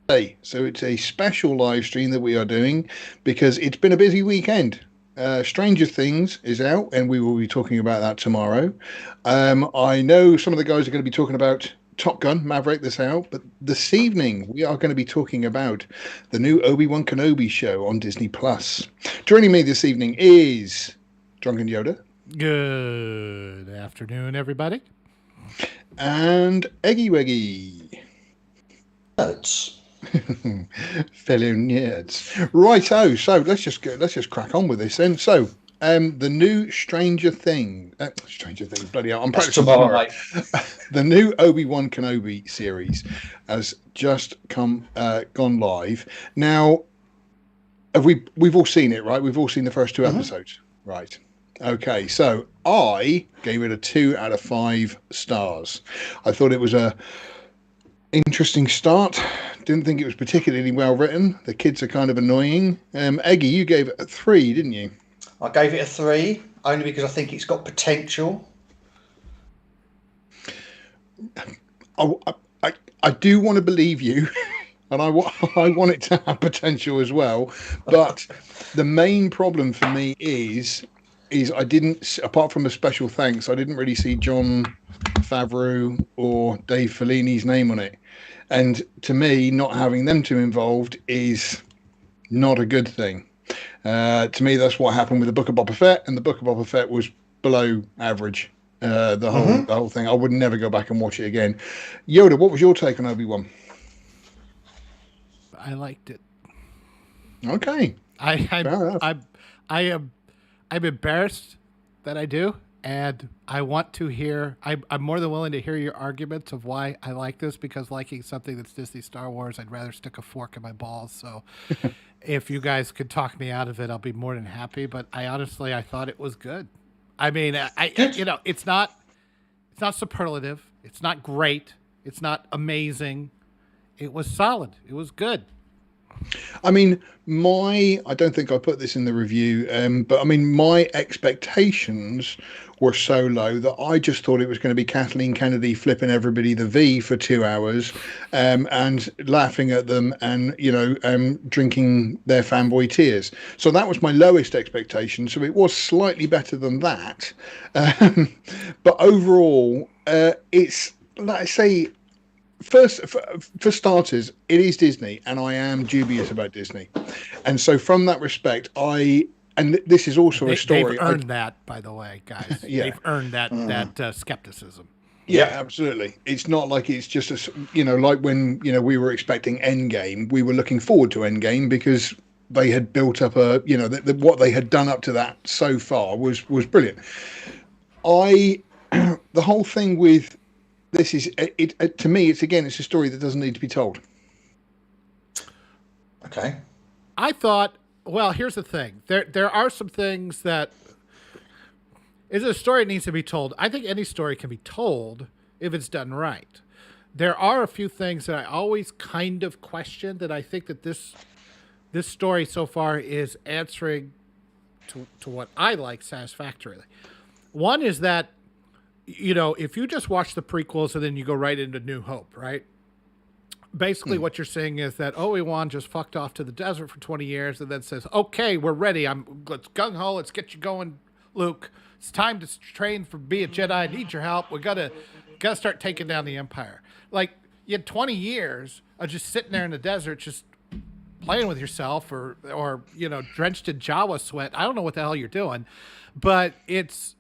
So it's a special live stream that we are doing because it's been a busy weekend. Stranger Things is out, and we will be talking about that tomorrow. I know some of the guys are going to be talking about Top Gun Maverick this out, but this evening we are going to be talking about the new Obi-Wan Kenobi show on Disney Plus. Joining me this evening is Drunken Yoda. Good afternoon, everybody. And Eggy Weggy. Fellow nerds. Righto, so let's just crack on with this then. So the new Stranger Things, bloody hell, I'm practicing tomorrow. The new Obi-Wan Kenobi series has just gone live. Now, we've all seen it, right? We've all seen the first two episodes, right? Okay, so I gave it a 2 out of 5 stars. I thought it was a interesting start. Didn't think it was particularly well written. The kids are kind of annoying. Eggy, you gave it a 3, didn't you? I gave it a 3, only because I think it's got potential. I do want to believe you, and I want it to have potential as well. But the main problem for me is I didn't, apart from a special thanks, I didn't really see Jon Favreau or Dave Filoni's name on it. And to me, not having them two involved is not a good thing. To me, that's what happened with the Book of Boba Fett, and the Book of Boba Fett was below average. The whole thing. I would never go back and watch it again. Yoda, what was your take on Obi-Wan? I liked it. Okay. I'm embarrassed that I do, and I want to hear. I'm more than willing to hear your arguments of why I like this, because liking something that's Disney Star Wars, I'd rather stick a fork in my balls. So, if you guys could talk me out of it, I'll be more than happy. But I thought it was good. I mean, it's not superlative. It's not great. It's not amazing. It was solid. It was good. I mean, I don't think I put this in the review, but I mean, my expectations were so low that I just thought it was going to be Kathleen Kennedy flipping everybody the V for 2 hours, and laughing at them and, drinking their fanboy tears. So that was my lowest expectation. So it was slightly better than that. But overall, it's, like I say, first, for starters, it is Disney, and I am dubious about Disney, and so from that respect, this is also a story. They've earned that, by the way, guys. Yeah. They've earned that skepticism. Yeah, absolutely. It's not like it's just like when we were expecting Endgame, we were looking forward to Endgame because they had built up what they had done up to that so far was brilliant. The whole thing with this is to me, it's a story that doesn't need to be told. Okay. I thought, well, here's the thing. There are some things that is a story that needs to be told. I think any story can be told if it's done right. There are a few things that I always kind of question that I think that this story so far is answering to what I like satisfactorily. One is that, if you just watch the prequels and then you go right into New Hope, right? Basically what you're saying is that Obi-Wan just fucked off to the desert for 20 years and then says, okay, we're ready. Let's gung-ho. Let's get you going, Luke. It's time to train for be a Jedi. I need your help. We gotta start taking down the Empire. Like, you had 20 years of just sitting there in the desert, just playing with yourself or drenched in Jawa sweat. I don't know what the hell you're doing, but it's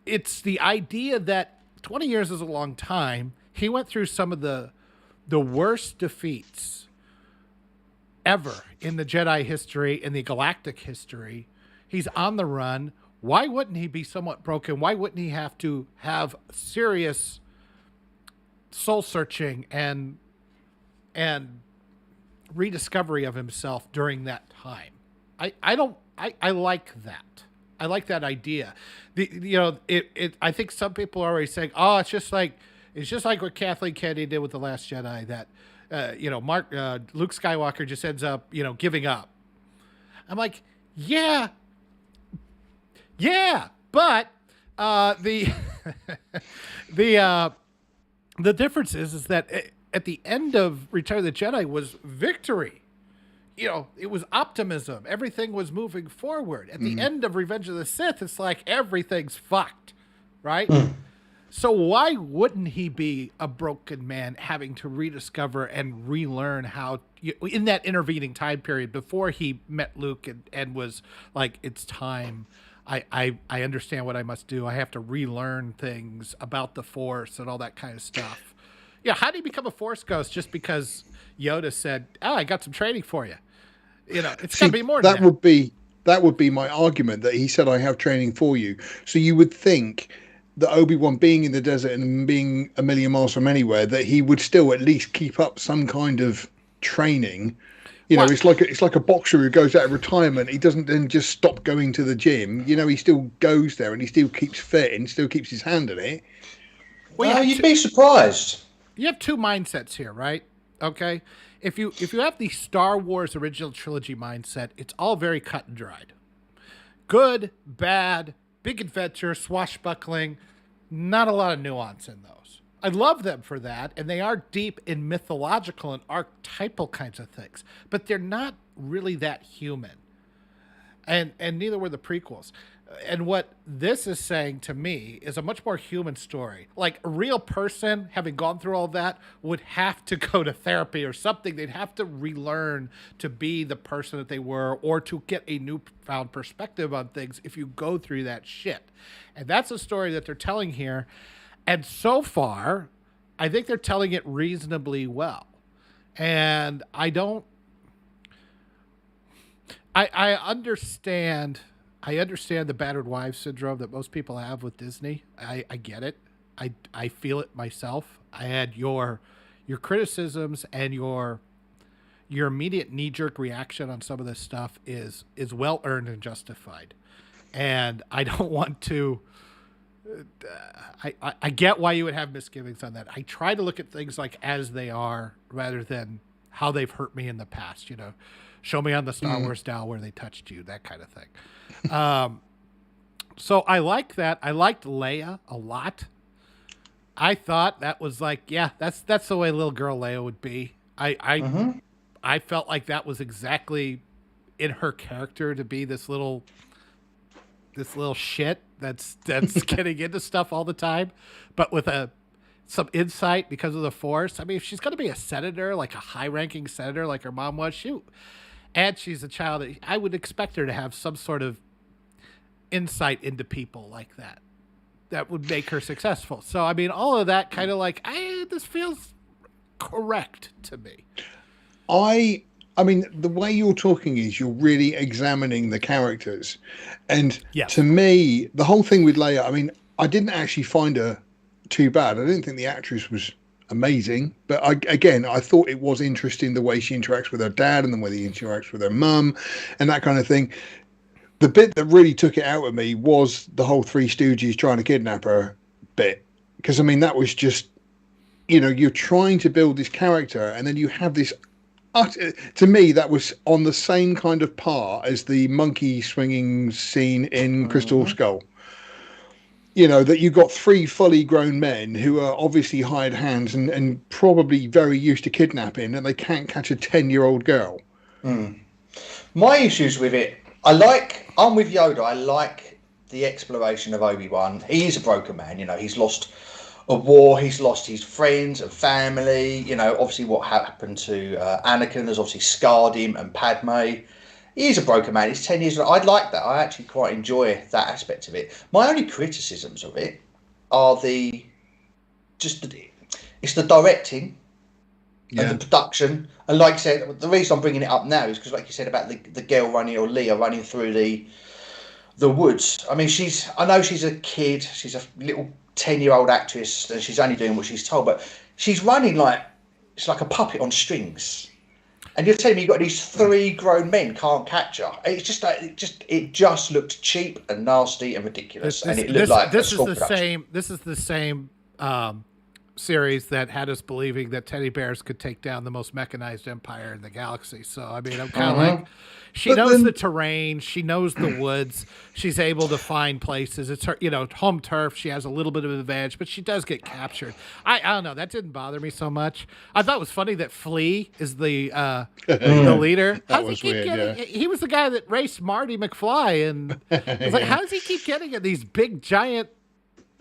the idea that 20 years is a long time. He went through some of the worst defeats ever in the Jedi history, in the galactic history. He's on the run. Why wouldn't he be somewhat broken? Why wouldn't he have to have serious soul searching and rediscovery of himself during that time? I like that. I like that idea. I think some people are already saying, "Oh, it's just like what Kathleen Kennedy did with The Last Jedi." That Luke Skywalker just ends up giving up. I'm like, yeah, but the difference is that at the end of Return of the Jedi was victory. You know, it was optimism. Everything was moving forward. At the end of Revenge of the Sith, it's like everything's fucked, right? So why wouldn't he be a broken man having to rediscover and relearn how, in that intervening time period before he met Luke and was like, it's time. I understand what I must do. I have to relearn things about the Force and all that kind of stuff. Yeah, how do you become a Force ghost just because Yoda said, "Oh, I got some training for you"? You know, it's got to be more than that. That would be my argument, that he said, "I have training for you." So you would think that Obi-Wan, being in the desert and being a million miles from anywhere, that he would still at least keep up some kind of training. You know, it's like a boxer who goes out of retirement. He doesn't then just stop going to the gym. You know, he still goes there and he still keeps fit and still keeps his hand in it. Well, you'd be surprised. You have two mindsets here, right? Okay, if you have the Star Wars original trilogy mindset, it's all very cut and dried. Good, bad, big adventure, swashbuckling, not a lot of nuance in those. I love them for that, and they are deep in mythological and archetypal kinds of things, but they're not really that human. And neither were the prequels. And what this is saying to me is a much more human story. Like, a real person, having gone through all that, would have to go to therapy or something. They'd have to relearn to be the person that they were, or to get a newfound perspective on things if you go through that shit. And that's a story that they're telling here. And so far, I think they're telling it reasonably well. And I understand the battered wife syndrome that most people have with Disney. I get it. I feel it myself. I had your criticisms and your immediate knee-jerk reaction on some of this stuff is well earned and justified. And I don't want to. I get why you would have misgivings on that. I try to look at things like as they are rather than how they've hurt me in the past. You know, show me on the Star Wars dial where they touched you, that kind of thing. So I like that. I liked Leia a lot. I thought that was like, yeah, that's the way little girl Leia would be. I felt like that was exactly in her character, to be this little shit that's getting into stuff all the time, but with some insight because of the Force. I mean, if she's going to be a senator, like a high-ranking senator, like her mom was, and she's a child, I would expect her to have some sort of insight into people like that. That would make her successful. So, I mean, all of that kind of like, this feels correct to me. I mean, the way you're talking is you're really examining the characters. And to me, the whole thing with Leia, I mean, I didn't actually find her too bad. I didn't think the actress was amazing. But I thought it was interesting the way she interacts with her dad and the way she interacts with her mum and that kind of thing. The bit that really took it out of me was the whole Three Stooges trying to kidnap her bit. Because, I mean, that was just, you know, you're trying to build this character and then you have this. To me, that was on the same kind of par as the monkey swinging scene in Crystal Skull. You know, that you've got three fully grown men who are obviously hired hands and probably very used to kidnapping, and they can't catch a 10-year-old girl. My issues with it, I'm with Yoda. I like the exploration of Obi-Wan. He is a broken man. You know, he's lost a war, he's lost his friends and family. You know, obviously what happened to Anakin has obviously scarred him, and Padme. He is a broken man. He's 10 years old. I like that. I actually quite enjoy that aspect of it. My only criticisms of it are it's the directing and the production. And like I said, the reason I'm bringing it up now is because, like you said, about the girl Leia running through the woods. I mean, I know she's a kid. She's a little 10-year-old actress, and she's only doing what she's told, but she's running like it's like a puppet on strings. And you're telling me you've got these three grown men can't catch her. It's just like it just looked cheap and nasty and ridiculous, and it looked like this is the same series that had us believing that teddy bears could take down the most mechanized empire in the galaxy. So I mean, I'm kind of like, she knows the terrain, she knows the woods, she's able to find places. It's her, home turf. She has a little bit of an advantage, but she does get captured. I don't know. That didn't bother me so much. I thought it was funny that Flea is the leader. That was weird. He was the guy that raced Marty McFly, and it's like, how does he keep getting these big giant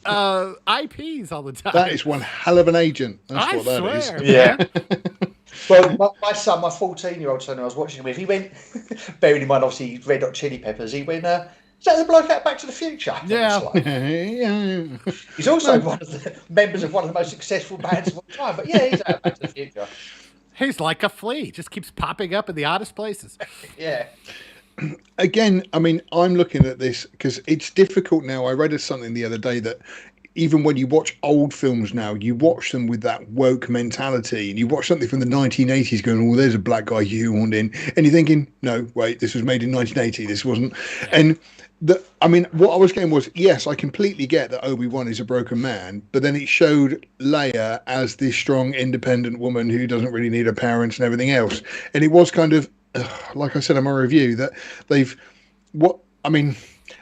IPs all the time? That is one hell of an agent. That's what that is. Yeah. Well, my son, my 14-year-old son who I was watching with, he went, bearing in mind, obviously, Red Hot Chili Peppers, he went, is that the bloke out Back to the Future? Yeah. He's also one of the members of one of the most successful bands of all time, but yeah, he's out Back to the Future. He's like a flea, just keeps popping up in the oddest places. Yeah. Again, I mean, I'm looking at this because it's difficult now. I read something the other day that even when you watch old films now, you watch them with that woke mentality, and you watch something from the 1980s going, oh, there's a black guy horned in, and you're thinking, no, wait, this was made in 1980, this wasn't. And what I was getting was, yes, I completely get that Obi-Wan is a broken man, but then it showed Leia as this strong, independent woman who doesn't really need her parents and everything else. And it was kind of, like I said in my review, that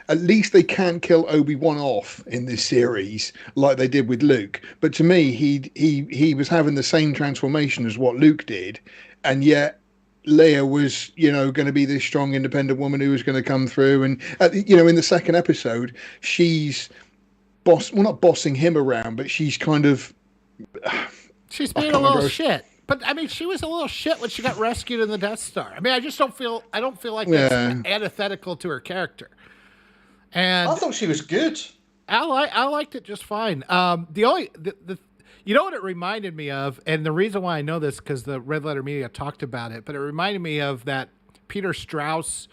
at least they can't kill Obi-Wan off in this series like they did with Luke. But to me, he was having the same transformation as what Luke did, and yet Leia was, going to be this strong, independent woman who was going to come through. And in the second episode, she's not bossing him around, but she's kind of she's being a little shit. But I mean, she was a little shit when she got rescued in the Death Star. I mean, I don't feel like that's antithetical to her character. And I thought she was good. I liked it just fine. You know what it reminded me of, and the reason why I know this because the Red Letter Media talked about it, but it reminded me of that Peter Strauss,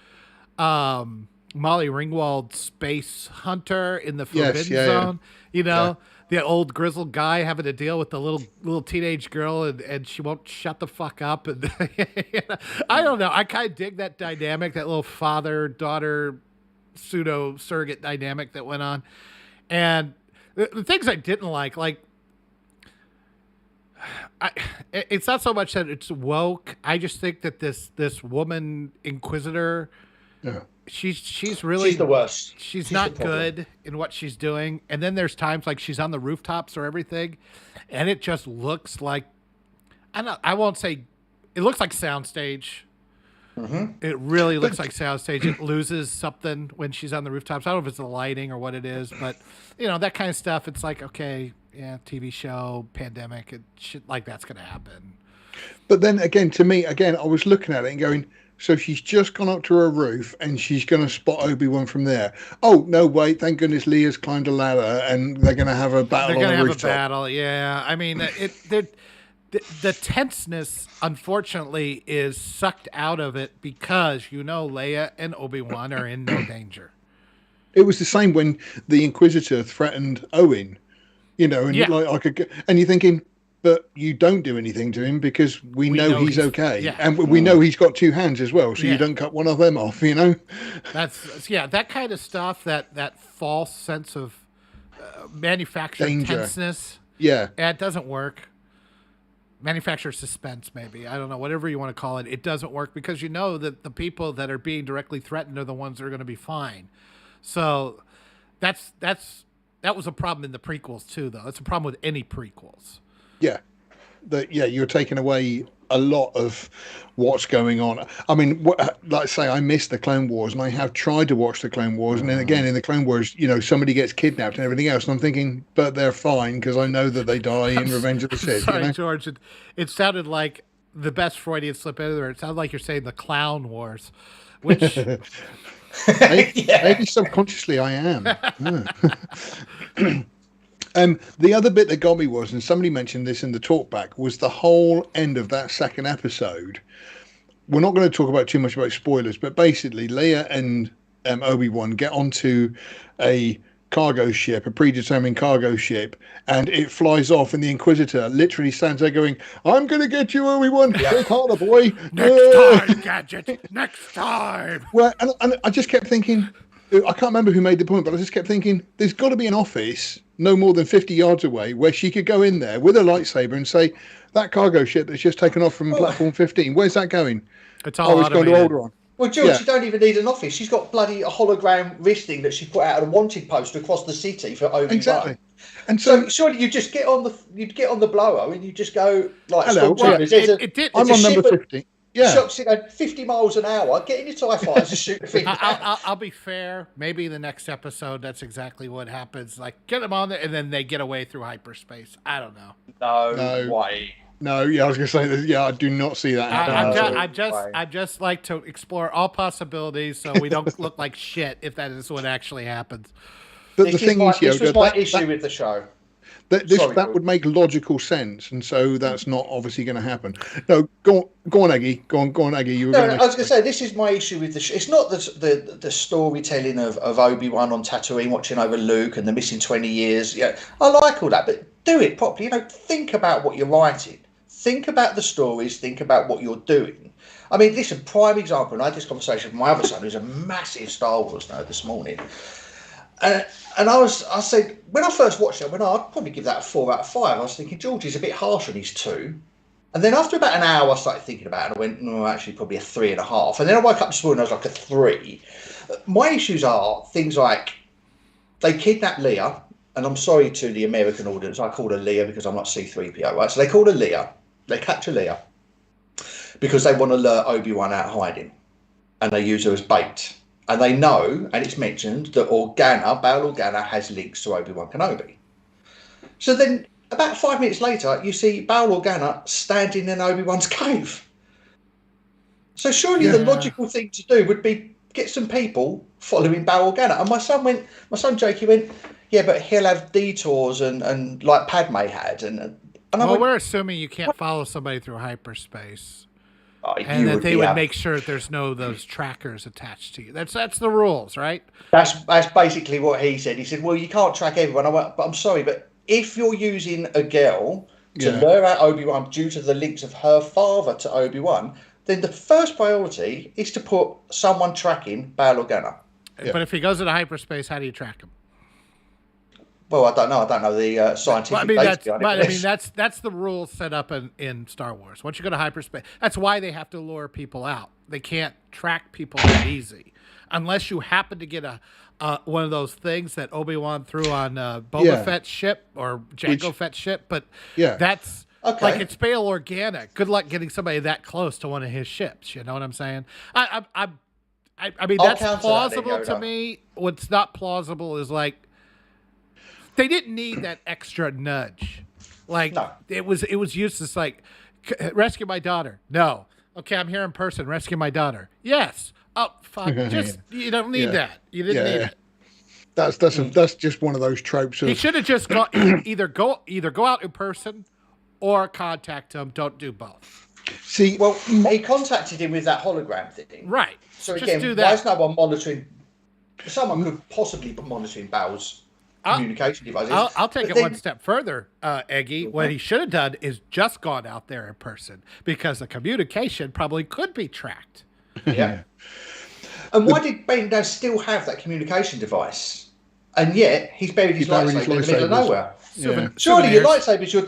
Molly Ringwald Space Hunter in the Forbidden Zone. Yeah. The old grizzled guy having to deal with the little teenage girl, and she won't shut the fuck up. And I don't know. I kind of dig that dynamic, that little father-daughter pseudo surrogate dynamic that went on. And the things I didn't like it's not so much that it's woke. I just think that this woman Inquisitor, she's really the worst. She's not good in what she's doing. And then there's times like she's on the rooftops or everything, and it just looks like, I won't say, it looks like soundstage. Mm-hmm. It really looks like soundstage. It loses something when she's on the rooftops. I don't know if it's the lighting or what it is, but that kind of stuff. It's like, okay, yeah, TV show, pandemic, and shit like that's going to happen. But then again, to me, I was looking at it and going, so she's just gone up to her roof and she's going to spot Obi-Wan from there. Oh, no, wait, thank goodness Leia's climbed a ladder and they're going to have a battle on the rooftop. They're going to have a battle, yeah. I mean, the tenseness, unfortunately, is sucked out of it because Leia and Obi-Wan are in no danger. It was the same when the Inquisitor threatened Owen, and and you're thinking, but you don't do anything to him because we know he's okay, and we know he's got two hands as well, so you don't cut one of them off, That's that kind of stuff, that false sense of manufactured tenseness. Yeah, it doesn't work. Manufacturer suspense, maybe. I don't know, whatever you want to call it. It doesn't work because that the people that are being directly threatened are the ones that are going to be fine. So that was a problem in the prequels too, though. It's a problem with any prequels. Yeah. You're taking away a lot of what's going on. I mean, like I say, I missed the Clone Wars, and I have tried to watch the Clone Wars, and then again in the Clone Wars, somebody gets kidnapped and everything else, and I'm thinking, but they're fine because I know that they die in Revenge of the Sith. Sorry, George. It sounded like the best Freudian slip ever. It sounded like you're saying the Clown Wars, which maybe subconsciously I am. The other bit that got me was, and somebody mentioned this in the talkback, was the whole end of that second episode. We're not going to talk about too much about spoilers, but basically Leia and Obi-Wan get onto a cargo ship, a predetermined cargo ship, and it flies off, and the Inquisitor literally stands there going, I'm going to get you, Obi-Wan. Take harder, boy. Next time, Gadget. Next time. Well, and I just kept thinking, I can't remember who made the point, but I just kept thinking, there's got to be an office no more than 50 yards away, where she could go in there with a lightsaber and say, "That cargo ship that's just taken off from platform 15, where's that going?" It's all it's going to automated. Alderaan. Well, George, you don't even need an office. She's got bloody a hologram wristing that she put out on a wanted poster across the city for Obi-Wan. Exactly. And so surely you just get on the blower and you just go like, hello. Well, I'm on number 50. Yeah. Shots 50 miles an hour. Get in your TIE fighters and shoot the thing. I'll be fair. Maybe the next episode, that's exactly what happens. Like, get them on there, and then they get away through hyperspace. I don't know. No way. No, yeah, I was going to say that. Yeah, I do not see that happening. I just like to explore all possibilities, so we don't look like shit if that is what actually happens. But the thing is, this was my issue with the show. That would make logical sense, and so that's not obviously going to happen. No, go on, Eggy. Go on, Eggy. I was going to say this is my issue with the show. It's not the storytelling of Obi-Wan on Tatooine watching over Luke and the missing 20 years. Yeah, I like all that, but do it properly. Think about what you're writing. Think about the stories. Think about what you're doing. I mean, this is a prime example, and I had this conversation with my other son, who's a massive Star Wars nerd, this morning. And I said, when I first watched it, I'd probably give that a 4 out of 5. I was thinking, George is a bit harsh on his 2. And then after about an hour, I started thinking about it, and I went, no, actually, probably a 3.5. And then I woke up this morning, and I was like a 3. My issues are things like they kidnapped Leia, and I'm sorry to the American audience, I call her Leia because I'm not C-3PO, right? So they call her Leia. They capture Leia because they want to lure Obi-Wan out hiding, and they use her as bait. And they know, and it's mentioned, that Bail Organa has links to Obi-Wan Kenobi. So then, about 5 minutes later, you see Bail Organa standing in Obi-Wan's cave. So surely the logical thing to do would be get some people following Bail Organa. And my son Jakey went, yeah, but he'll have detours and like Padme had. And we're assuming you can't follow somebody through hyperspace. And that they would make sure there's those trackers attached to you. That's the rules, right? That's basically what he said. He said, well, you can't track everyone. I went, but I'm sorry, but if you're using a girl to lure out Obi-Wan due to the links of her father to Obi-Wan, then the first priority is to put someone tracking Bail Organa. Yeah. But if he goes into hyperspace, how do you track him? Well, I don't know. I don't know the scientific data behind it. That's the rule set up in Star Wars. Once you go to hyperspace, that's why they have to lure people out. They can't track people that easy, unless you happen to get one of those things that Obi-Wan threw on Boba Fett's ship or Jango Fett's ship. But that's like it's Bail Organa. Good luck getting somebody that close to one of his ships. You know what I'm saying? I mean, that's plausible to me. What's not plausible is like, they didn't need that extra nudge. Like it was useless. Like, rescue my daughter. No. Okay, I'm here in person. Rescue my daughter. Yes. Oh fuck. You don't need that. You didn't need it. That's just one of those tropes. He should have just either go out in person or contact him. Don't do both. See, well, he contacted him with that hologram thing. Right. So again, why is no one monitoring? Someone could possibly be monitoring Bow's communication devices. I'll take it one step further, Eggy. What he should have done is just gone out there in person, because the communication probably could be tracked. Yeah. And why did Ben still have that communication device? And yet he's buried his lightsaber in the middle of nowhere. Surely your lightsaber's your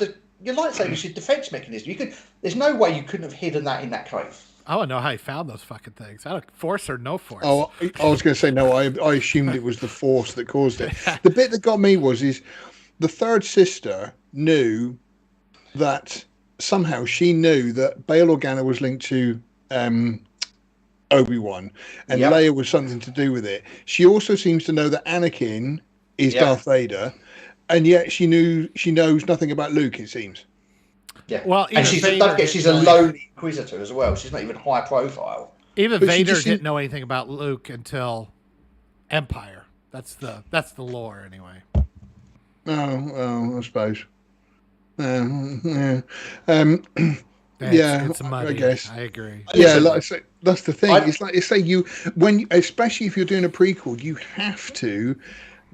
defense mechanism. There's no way you couldn't have hidden that in that cave. I don't know how he found those fucking things. Force or no force. Oh, I was going to say no. I assumed it was the force that caused it. The bit that got me was the third sister knew that somehow she knew that Bail Organa was linked to Obi-Wan, and Leia was something to do with it. She also seems to know that Anakin is Darth Vader, and yet she knows nothing about Luke. It seems. Yeah. Well, and she's a lowly inquisitor as well. She's not even high profile. Even Vader didn't know anything about Luke until Empire. That's the lore anyway. Oh, I suppose. It's muddy. I guess. I agree. Yeah, like I say, that's the thing. It's like especially if you're doing a prequel, you have to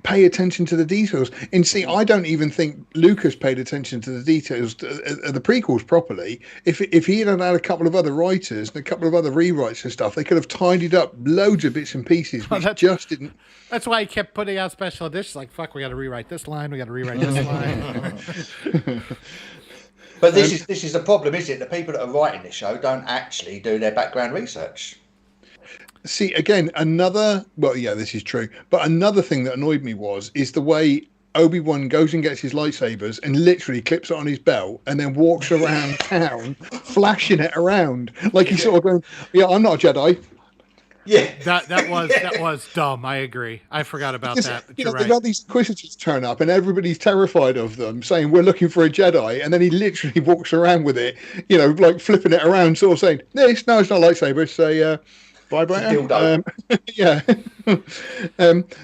pay attention to the details. And see, I don't even think Lucas paid attention to the details of the prequels properly. If he had had a couple of other writers and a couple of other rewrites and stuff, they could have tidied up loads of bits and pieces, which just didn't. That's why he kept putting out special editions. Like, fuck, we got to rewrite this line. We got to rewrite this line. But this is the problem, is it? The people that are writing this show don't actually do their background research. See, again, this is true. But another thing that annoyed me is the way Obi-Wan goes and gets his lightsabers and literally clips it on his belt and then walks around town flashing it around. Like he's sort of going, yeah, I'm not a Jedi. Yeah, that was dumb. I agree. I forgot about that. You're right. They've had these Inquisitors turn up, and everybody's terrified of them, saying we're looking for a Jedi, and then he literally walks around with it, like flipping it around, sort of saying, "No, it's not a lightsaber. It's a vibrator." Yeah.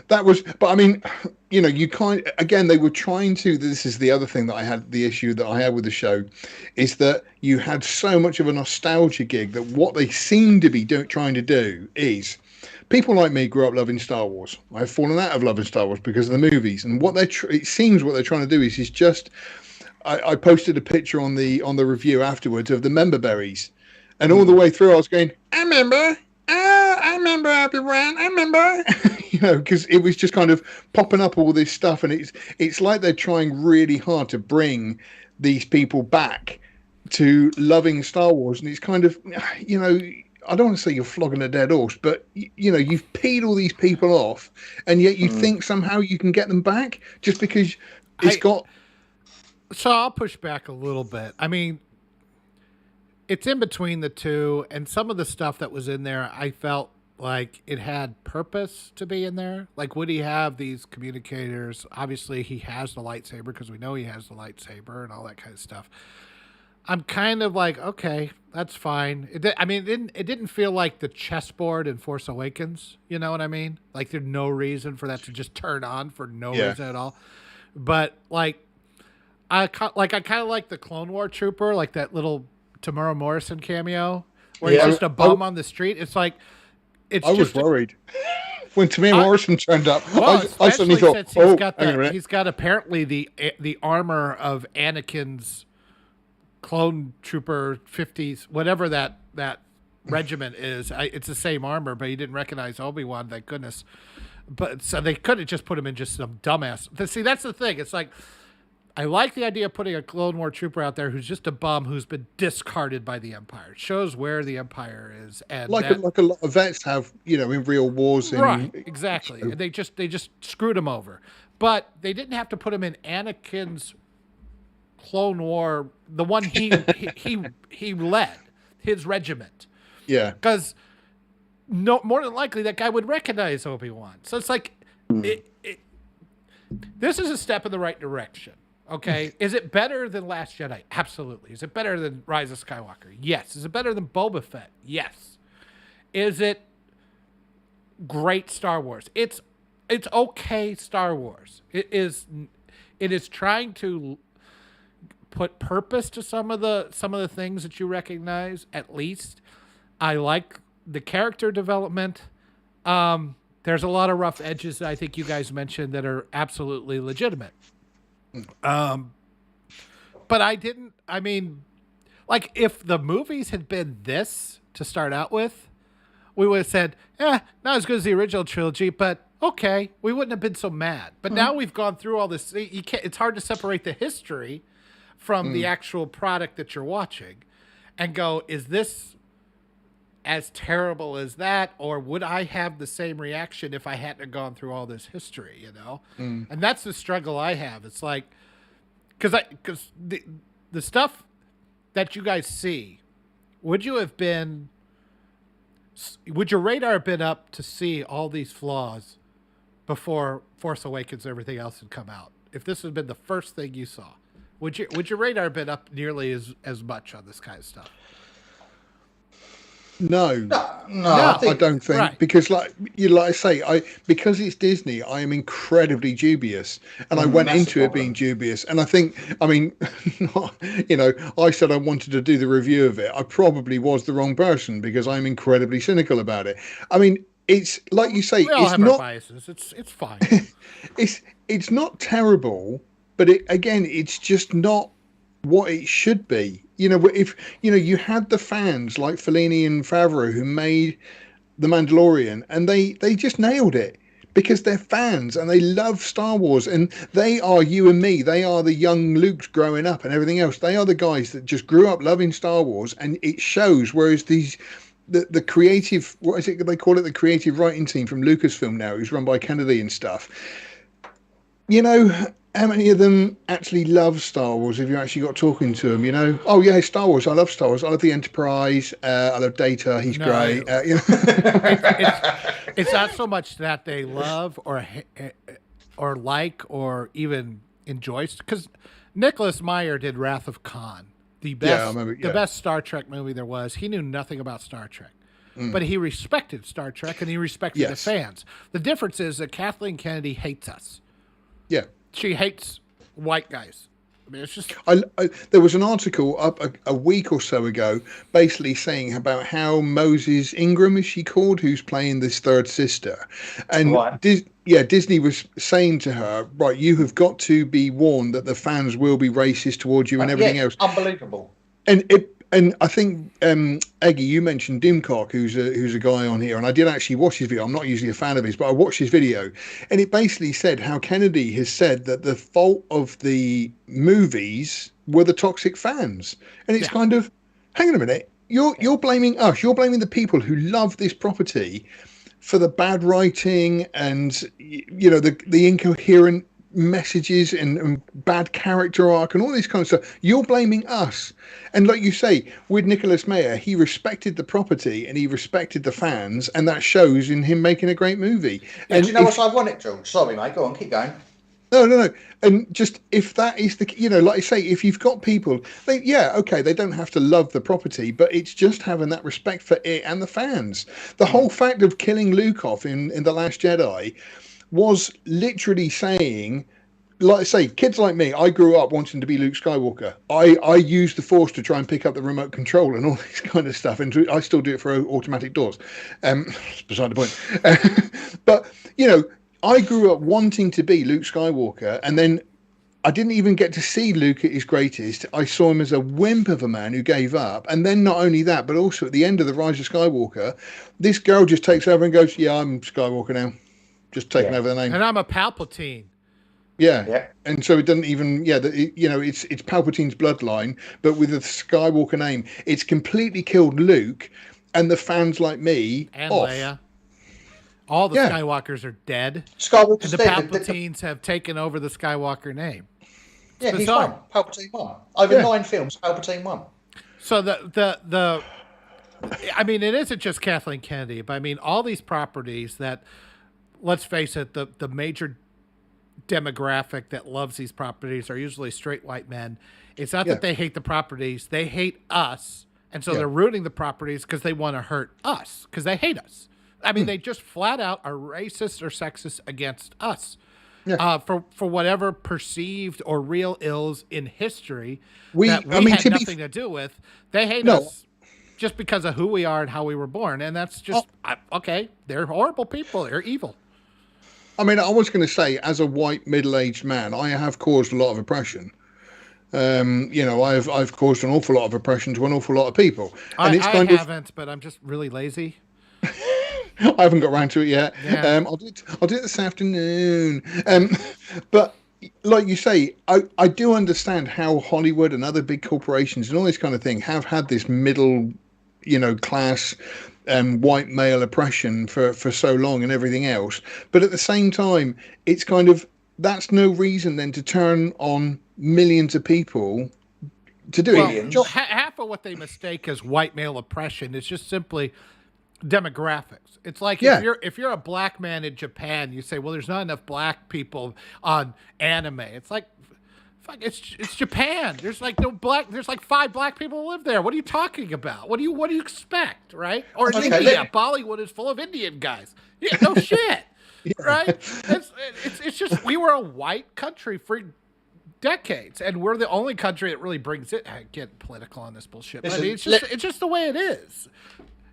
That was, but I mean, you can't. Again, they were trying to. This is the other thing that I had. The issue that I had with the show is that you had so much of a nostalgia gig that what they seem to be trying to do is. People like me grew up loving Star Wars. I've fallen out of loving Star Wars because of the movies, and what it seems what they're trying to do is just. I posted a picture on the review afterwards of the member berries, and all the way through I was going, I remember Obi-Wan, I remember. Because it was just kind of popping up all this stuff, and it's like they're trying really hard to bring these people back to loving Star Wars, and it's kind of, I don't want to say you're flogging a dead horse, but you've peed all these people off, and yet you think somehow you can get them back just because So I'll push back a little bit. I mean, it's in between the two, and some of the stuff that was in there, I felt like it had purpose to be in there. Like, would he have these communicators? Obviously, he has the lightsaber because we know he has the lightsaber and all that kind of stuff. I'm kind of like, okay, that's fine. It didn't feel like the chessboard in Force Awakens. You know what I mean? Like, there's no reason for that to just turn on for no reason at all. But I kind of like the Clone War trooper, like that little Tamara Morrison cameo where he's just a bum on the street. It's like, I was worried when Tamara Morrison turned up. Well, I suddenly thought, he's got apparently the armor of Anakin's clone trooper 50s, whatever that regiment is. It's the same armor, but he didn't recognize Obi-Wan, thank goodness. But so they could have just put him in just some dumbass. But see, that's the thing. It's like, I like the idea of putting a Clone War trooper out there who's just a bum who's been discarded by the Empire. It shows where the Empire is, and like a lot of vets have, in real wars. Right, exactly. And they just screwed him over, but they didn't have to put him in Anakin's Clone War, the one he led, his regiment. Yeah, because more than likely that guy would recognize Obi-Wan. So it's like, this is a step in the right direction. Okay, is it better than Last Jedi? Absolutely. Is it better than Rise of Skywalker? Yes. Is it better than Boba Fett? Yes. Is it great Star Wars? It's okay Star Wars. It is trying to put purpose to some of the things that you recognize. At least I like the character development. There's a lot of rough edges that I think you guys mentioned that are absolutely legitimate. But if the movies had been this to start out with, we would have said, not as good as the original trilogy, but okay, we wouldn't have been so mad. But now we've gone through all this. It's hard to separate the history from the actual product that you're watching and go, is this as terrible as that, or would I have the same reaction if I hadn't gone through all this history, And that's the struggle I have. It's like, because the stuff that you guys see, would your radar have been up to see all these flaws before Force Awakens and everything else had come out? If this had been the first thing you saw, would your radar have been up nearly as much on this kind of stuff? No, I don't think, right. Because like I say, because it's Disney, I am incredibly dubious, and I went into it being dubious, and I think, I said I wanted to do the review of it. I probably was the wrong person because I'm incredibly cynical about it. I mean, it's like you say, We all it's have our not biases. It's fine. it's not terrible, but it's just not what it should be. If you had the fans like Fellini and Favreau who made The Mandalorian, and they just nailed it because they're fans and they love Star Wars, and they are you and me. They are the young Lukes growing up and everything else. They are the guys that just grew up loving Star Wars, and it shows. Whereas the creative, what is it they call it, the creative writing team from Lucasfilm now, who's run by Kennedy and stuff. How many of them actually love Star Wars if you actually got talking to them? Oh yeah, Star Wars, I love Star Wars, I love the Enterprise, I love Data, he's great. It's not so much that they love or like or even enjoy, because Nicholas Meyer did Wrath of Khan, the best Star Trek movie there was. He knew nothing about Star Trek. But he respected Star Trek and he respected the fans. The difference is that Kathleen Kennedy hates us. Yeah. She hates white guys. I mean, it's just. There was an article up a week or so ago, basically saying about how Moses Ingram, is she called, who's playing this third sister, and Disney was saying to her, right, you have got to be warned that the fans will be racist towards you and everything else. Unbelievable. And I think, Eggy, you mentioned Doomcock, who's a guy on here, and I did actually watch his video. I'm not usually a fan of his, but I watched his video, and it basically said how Kennedy has said that the fault of the movies were the toxic fans, and it's kind of, hang on a minute, you're blaming us, you're blaming the people who love this property for the bad writing and the incoherent messages and bad character arc and all this kind of stuff. You're blaming us. And like you say, with Nicholas Meyer, he respected the property and he respected the fans, and that shows in him making a great movie. Yeah, and do you know what's ironic, George? Sorry, mate. Go on, keep going. No. And just if that is like I say, if you've got people, they don't have to love the property, but it's just having that respect for it and the fans. The whole fact of killing Luke off in The Last Jedi was literally saying, like I say, kids like me, I grew up wanting to be Luke Skywalker. I used the Force to try and pick up the remote control and all this kind of stuff, and I still do it for automatic doors. It's beside the point. But, I grew up wanting to be Luke Skywalker, and then I didn't even get to see Luke at his greatest. I saw him as a wimp of a man who gave up. And then not only that, but also at the end of The Rise of Skywalker, this girl just takes over and goes, yeah, I'm Skywalker now. Just taking over the name. And I'm a Palpatine. Yeah. And so it doesn't even, it's Palpatine's bloodline, but with a Skywalker name. It's completely killed Luke and the fans like me. And Leia. All the Skywalkers are dead. Skywalker's and the Palpatines have taken over the Skywalker name. It's he's won. Palpatine won. Over 9 films, Palpatine won. So I mean, it isn't just Kathleen Kennedy, but I mean, all these properties that, let's face it, the major demographic that loves these properties are usually straight white men. It's not that they hate the properties, they hate us. And so they're rooting the properties because they want to hurt us, because they hate us. I mean, they just flat out are racist or sexist against us for whatever perceived or real ills in history that we had nothing to do with. They hate us just because of who we are and how we were born. And that's just, okay, they're horrible people. They're evil. I mean, I was going to say, as a white middle-aged man, I have caused a lot of oppression. I've caused an awful lot of oppression to an awful lot of people. And I haven't, but I'm just really lazy. I haven't got around to it yet. Yeah. I'll do it this afternoon. But like you say, I do understand how Hollywood and other big corporations and all this kind of thing have had this middle, class white male oppression for so long and everything else. But at the same time, it's kind of, that's no reason then to turn on millions of people to do it. Half of what they mistake as white male oppression is just simply demographics. It's like if you're a black man in Japan, you say, well, there's not enough black people on anime. It's like, fuck, it's Japan. There's like there's like 5 black people who live there. What are you talking about? What do you expect, right? Or in India, Bollywood is full of Indian guys. Yeah, no shit. Right? It's just, we were a white country for decades, and we're the only country that really brings it. I get political on this bullshit, but it's just the way it is.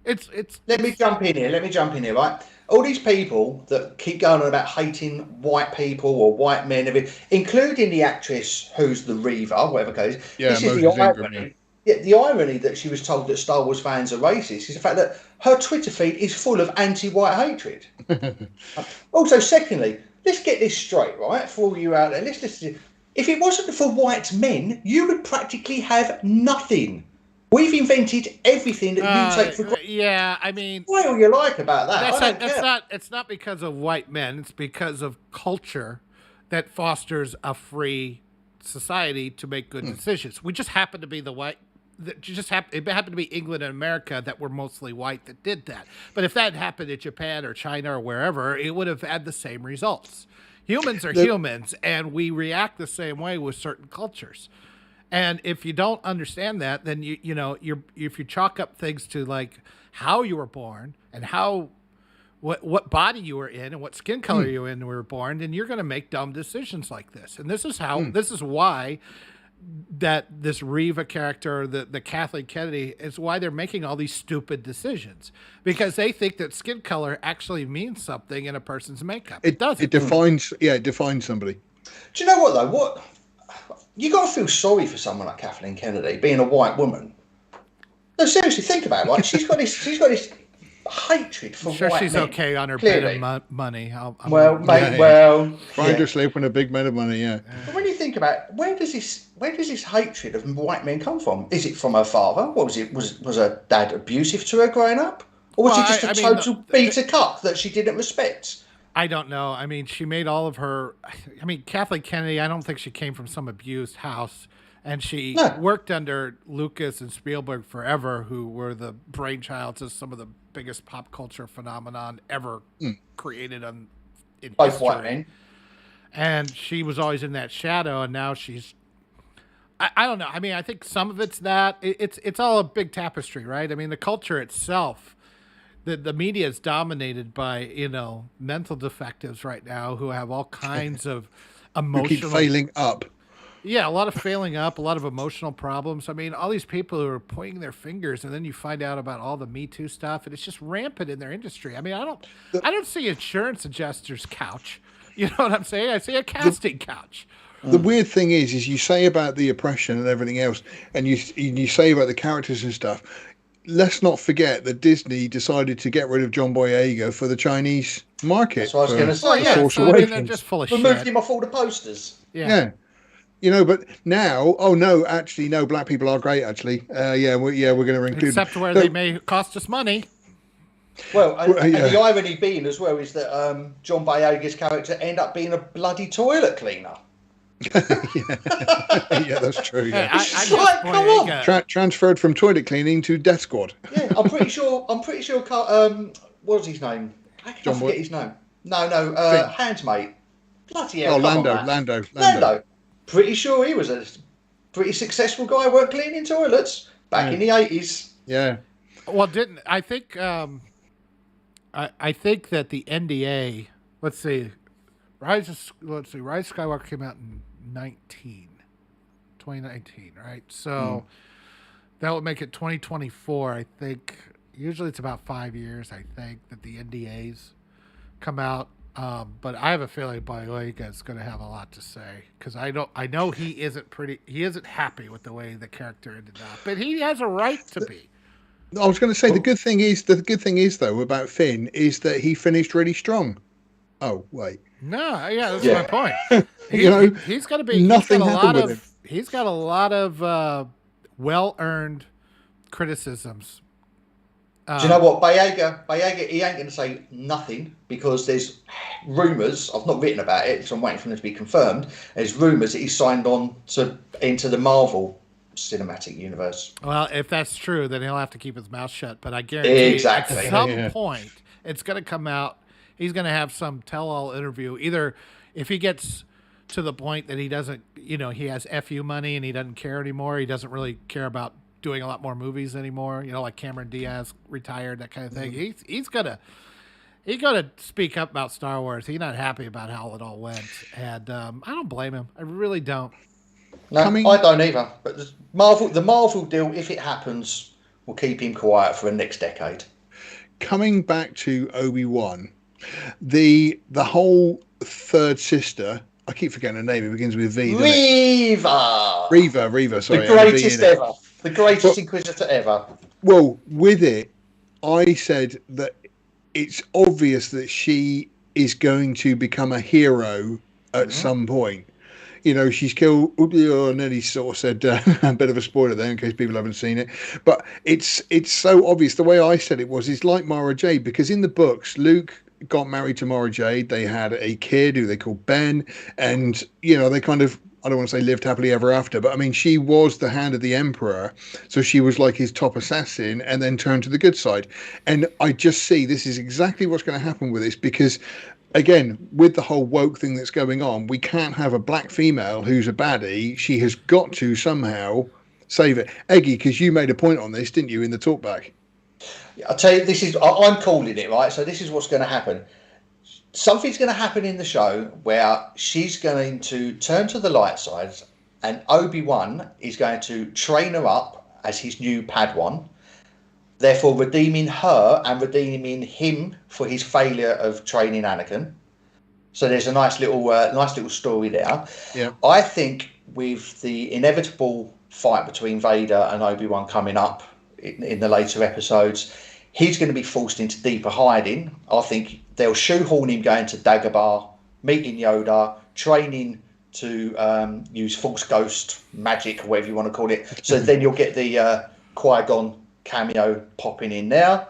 It's Let me jump in here, right? All these people that keep going on about hating white people or white men, including the actress who's the Reaver, whatever it goes. Yeah, This is the Moses Ingram. irony. Yeah, the irony that she was told that Star Wars fans are racist is the fact that her Twitter feed is full of anti-white hatred. Also, secondly, let's get this straight, right? For all you out there, let's listen. If it wasn't for white men, you would practically have nothing. We've invented everything that you take for granted. Yeah, I mean, What do you like about that? it's not because of white men. It's because of culture that fosters a free society to make good decisions. We just happen to be the white. It happened to be England and America that were mostly white that did that. But if that happened in Japan or China or wherever, it would have had the same results. Humans are humans, and we react the same way with certain cultures. And if you don't understand that, then if you chalk up things to like how you were born and what body you were in and what skin color you were in when you were born, then you're going to make dumb decisions like this. And this is why that this Reva character, the Kathleen Kennedy, is why they're making all these stupid decisions, because they think that skin color actually means something in a person's makeup. It doesn't. It defines somebody. Do you know what though? You got to feel sorry for someone like Kathleen Kennedy, being a white woman. No, seriously, think about it. Right? She's got this hatred for sure white she's men. okay on her Clearly. bit of money. Find her sleeping a big man of money. Yeah. But when you think about it, where does this hatred of white men come from? Is it from her father? What was it? Was her dad abusive to her growing up, or was he just a total beta cuck that she didn't respect? I don't know. I mean, she made all of her. I mean, Kathleen Kennedy, I don't think she came from some abused house. And she worked under Lucas and Spielberg forever, who were the brainchilds of some of the biggest pop culture phenomenon ever created in both history. white men. And she was always in that shadow, and now she's. I don't know. I mean, I think some of it's that. It's all a big tapestry, right? I mean, the culture itself. The media is dominated by, mental defectives right now who have all kinds of emotional... Who keep failing up. Yeah, a lot of failing up, a lot of emotional problems. I mean, all these people who are pointing their fingers, and then you find out about all the Me Too stuff, and it's just rampant in their industry. I mean, I don't see insurance adjuster's couch. You know what I'm saying? I see a casting couch. The weird thing is you say about the oppression and everything else, and you say about the characters and stuff. Let's not forget that Disney decided to get rid of John Boyega for the Chinese market. That's what I was going to say. Force Awakens. They're just full of shit. Removed him off all the posters. Yeah. But now, no, black people are great, actually. We're going to include except where they may cost us money. Well, and the irony being as well is that John Boyega's character ended up being a bloody toilet cleaner. Yeah, that's true. Yeah, come on. Transferred from toilet cleaning to death squad. Yeah, I'm pretty sure. What's his name? I can't forget his name. No, Handsmate. Bloody hell! Lando. Pretty sure he was a pretty successful guy. Worked cleaning toilets back in the 80s. Yeah. Well, I think I think that the NDA. Let's see, Rise Skywalker came out in 2019, right? So that would make it 2024. I think usually it's about 5 years. I think that the NDAs come out. But I have a feeling Boyega is going to have a lot to say, because I know he isn't happy with the way the character ended up, but he has a right to be. I was going to say the good thing is though about Finn is that he finished really strong. Oh wait, no, that's my point. He's got to be. Nothing happened with him. He's got a lot of well-earned criticisms. Do you know what, Boyega, he ain't going to say nothing, because there's rumours. I've not written about it, so I'm waiting for them to be confirmed. There's rumours that he's signed on into the Marvel Cinematic Universe. Well, if that's true, then he'll have to keep his mouth shut. But I guarantee at some point it's going to come out. He's going to have some tell-all interview. Either if he gets to the point that he doesn't, he has FU money and he doesn't care anymore. He doesn't really care about doing a lot more movies anymore, like Cameron Diaz retired, that kind of thing. He's gonna speak up about Star Wars. He's not happy about how it all went, and I don't blame him. I really don't. No, I don't either. But the Marvel deal, if it happens, will keep him quiet for the next decade. coming back to Obi-Wan, the whole third sister. I keep forgetting her name. It begins with V. doesn't it? Reva. Sorry, The greatest ever. The greatest Inquisitor ever. Well, with it, I said that it's obvious that she is going to become a hero at some point. You know, she's killed, and then he sort of said a bit of a spoiler there in case people haven't seen it. But it's so obvious. The way I said it was, it's like Mara Jade, because in the books, Luke got married to Mara Jade. They had a kid who they called Ben, and you know, they kind of, I don't want to say lived happily ever after, but I mean, she was the hand of the Emperor, so she was like his top assassin, and then turned to the good side. And I just see this is exactly what's going to happen with this, because again, with the whole woke thing that's going on, we can't have a black female who's a baddie. She has got to somehow save it. Eggy, because you made a point on this, didn't you, in the talkback? I'll tell you, I'm calling it, right? So this is what's going to happen. Something's going to happen in the show where she's going to turn to the light side, and Obi-Wan is going to train her up as his new Padawan, therefore redeeming her and redeeming him for his failure of training Anakin. So there's a nice little story there. Yeah. I think with the inevitable fight between Vader and Obi-Wan coming up in the later episodes, he's going to be forced into deeper hiding. I think they'll shoehorn him going to Dagobah, meeting Yoda, training to use Force Ghost magic, or whatever you want to call it. So then you'll get the Qui-Gon cameo popping in there.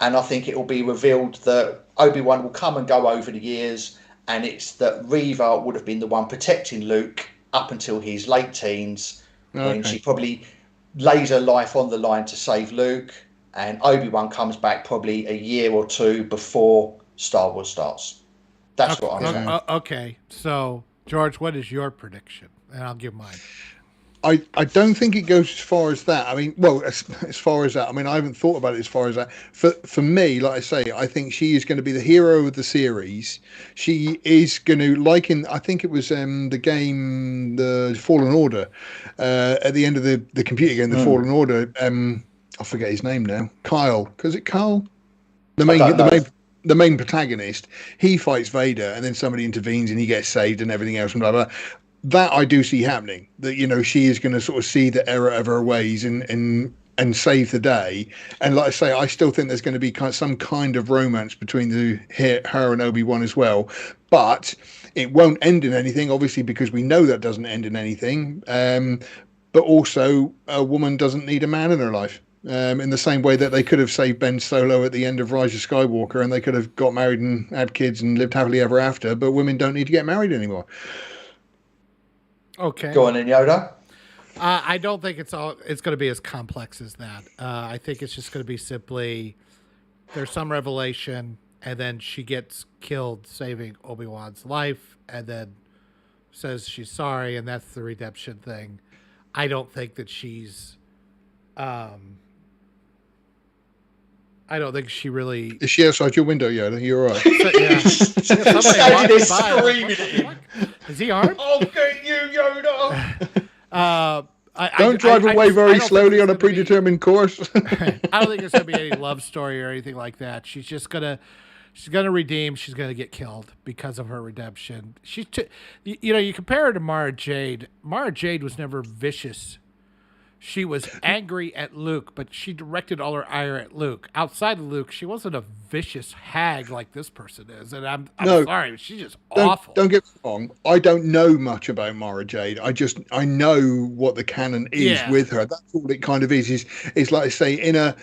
And I think it will be revealed that Obi-Wan will come and go over the years, and it's that Reva would have been the one protecting Luke up until his late teens, when she probably lays her life on the line to save Luke, and Obi-Wan comes back probably a year or two before Star Wars starts. That's what I'm saying. Okay, so George, what is your prediction? And I'll give mine. I don't think it goes as far as that. I mean, well, as far as that, I mean, I haven't thought about it as far as that. For me, like I say, I think she is going to be the hero of the series. She is going to, like in, I think it was the game, the Fallen Order, at the end of the computer game, the Fallen Order. I forget his name now. Kyle, because it Kyle, the main protagonist. He fights Vader, and then somebody intervenes, and he gets saved, and everything else, and blah blah. That I do see happening. That, you know, she is going to sort of see the error of her ways and save the day. And like I say, I still think there's going to be some kind of romance between her and Obi-Wan as well. But it won't end in anything, obviously, because we know that doesn't end in anything. But also, a woman doesn't need a man in her life. In the same way that they could have saved Ben Solo at the end of Rise of Skywalker, and they could have got married and had kids and lived happily ever after. But women don't need to get married anymore. Okay. Go on in, Yoda. I don't think it's going to be as complex as that. I think it's just going to be simply there's some revelation, and then she gets killed saving Obi-Wan's life, and then says she's sorry, and that's the redemption thing. I don't think that she's I don't think she really. Is she outside your window, Yoda? You're all right. Is he armed? I'll get you, Yoda. Don't drive away very slowly on a predetermined course. I don't think there's gonna be any love story or anything like that. She's gonna redeem. She's gonna get killed because of her redemption. You compare her to Mara Jade. Mara Jade was never vicious. She was angry at Luke, but she directed all her ire at Luke. Outside of Luke, she wasn't a vicious hag like this person is. And I'm sorry, she's just awful. Don't get me wrong. I don't know much about Mara Jade. I know what the canon is with her. That's all it kind of is. Is like I say,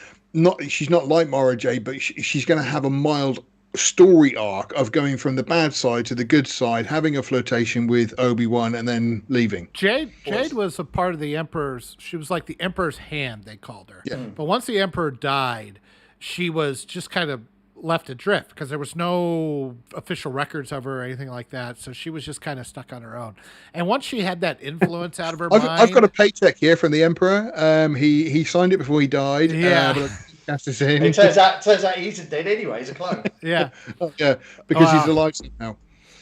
she's not like Mara Jade, but she's going to have a mild story arc of going from the bad side to the good side, having a flirtation with Obi-Wan, and then leaving. Jade was a part of the Emperor's. She was like the Emperor's hand, they called her. Yeah. But once the Emperor died, she was just kind of left adrift because there was no official records of her or anything like that. So she was just kind of stuck on her own. And once she had that influence out of her mind, I've got a paycheck here from the Emperor. He signed it before he died. Yeah. It turns out he isn't dead anyway. He's a clone. Yeah. Yeah, because he's alive now.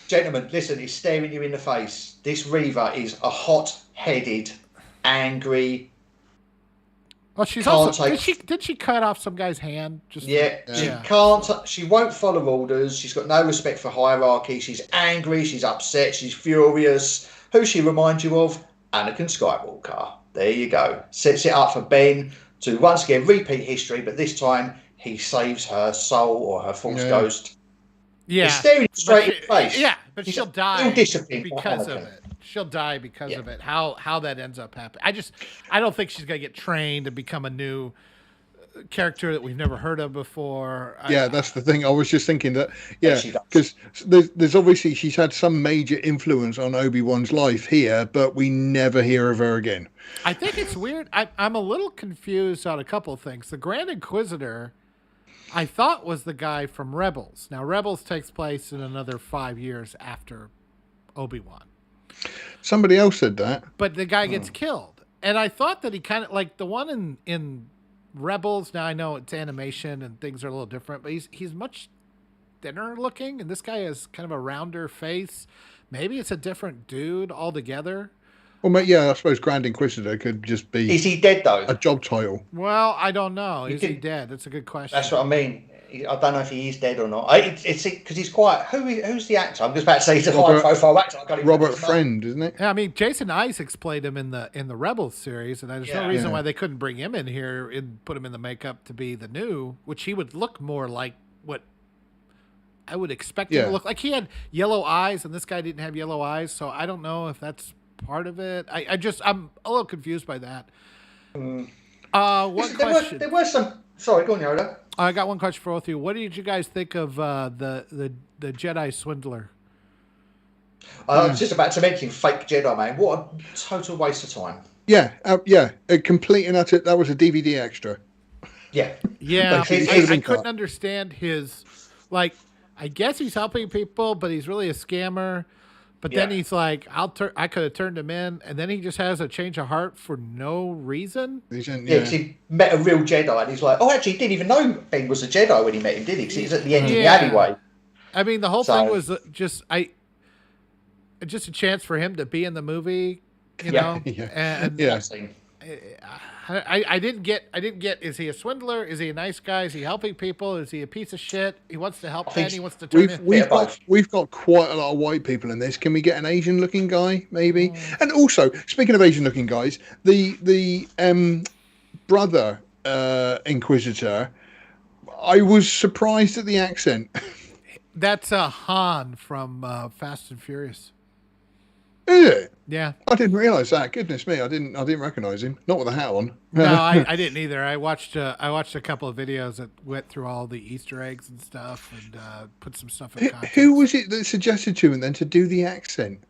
Gentlemen, listen, it's staring you in the face. This Reva is a hot-headed, angry, Well, she's can't also take. did she cut off some guy's hand? Just Yeah, to, she yeah. can't. She won't follow orders. She's got no respect for hierarchy. She's angry. She's upset. She's furious. Who she reminds you of? Anakin Skywalker. There you go. Sets it up for Ben to once again repeat history, but this time he saves her soul or her Force ghost. Yeah, It's staring straight in the face. Yeah, but She's she'll die ill-disciplined because of Anakin. it. She'll die because of it. How that ends up happening. I don't think she's gonna get trained to become a new character that we've never heard of before. That's the thing. I was just thinking that, she because there's obviously she's had some major influence on Obi-Wan's life here, but we never hear of her again. I think it's weird. I'm a little confused on a couple of things. The Grand Inquisitor, I thought was the guy from Rebels. Now, Rebels takes place in another 5 years after Obi-Wan. Somebody else said that. But the guy gets killed. And I thought that he kind of, like the one in Rebels, now I know it's animation and things are a little different, but he's much thinner looking, and this guy has kind of a rounder face. Maybe it's a different dude altogether. Well, I suppose Grand Inquisitor could just be... Is he dead, though? A job title. Well, I don't know. Is he dead? That's a good question. That's what I mean. I don't know if he is dead or not. It's because he's quite... Who's the actor? I'm just about to say he's a high-profile actor. Robert Friend, isn't it? Yeah, I mean, Jason Isaacs played him in the Rebels series, and there's no reason why they couldn't bring him in here and put him in the makeup to be the new, which he would look more like what I would expect him to look like. He had yellow eyes, and this guy didn't have yellow eyes, so I don't know if that's part of it. I'm a little confused by that. One question. There were some... Sorry, go on, Yoda. I got one question for both of you. What did you guys think of the Jedi Swindler? I was just about to mention fake Jedi, man. What a total waste of time. Yeah, a complete and utter... That was a DVD extra. Yeah. Yeah, I couldn't understand his... Like, I guess he's helping people, but he's really a scammer. But then he's like, I could have turned him in, and then he just has a change of heart for no reason. Because he met a real Jedi, and he's like, actually, he didn't even know Ben was a Jedi when he met him, did he? Because he was at the end of the alleyway. I mean, the whole thing was just a chance for him to be in the movie, you know? And I didn't get, is he a swindler? Is he a nice guy? Is he helping people? Is he a piece of shit? He wants to help Ben. He wants to turn we've got quite a lot of white people in this. Can we get an Asian looking guy, maybe? And also, speaking of Asian looking guys, the brother Inquisitor, I was surprised at the accent. That's Han from Fast and Furious. Is it? Yeah. I didn't realise that. Goodness me, I didn't recognise him. Not with a hat on. No, I didn't either. I watched a couple of videos that went through all the Easter eggs and stuff and put some stuff in context. Who was it that suggested to him then to do the accent?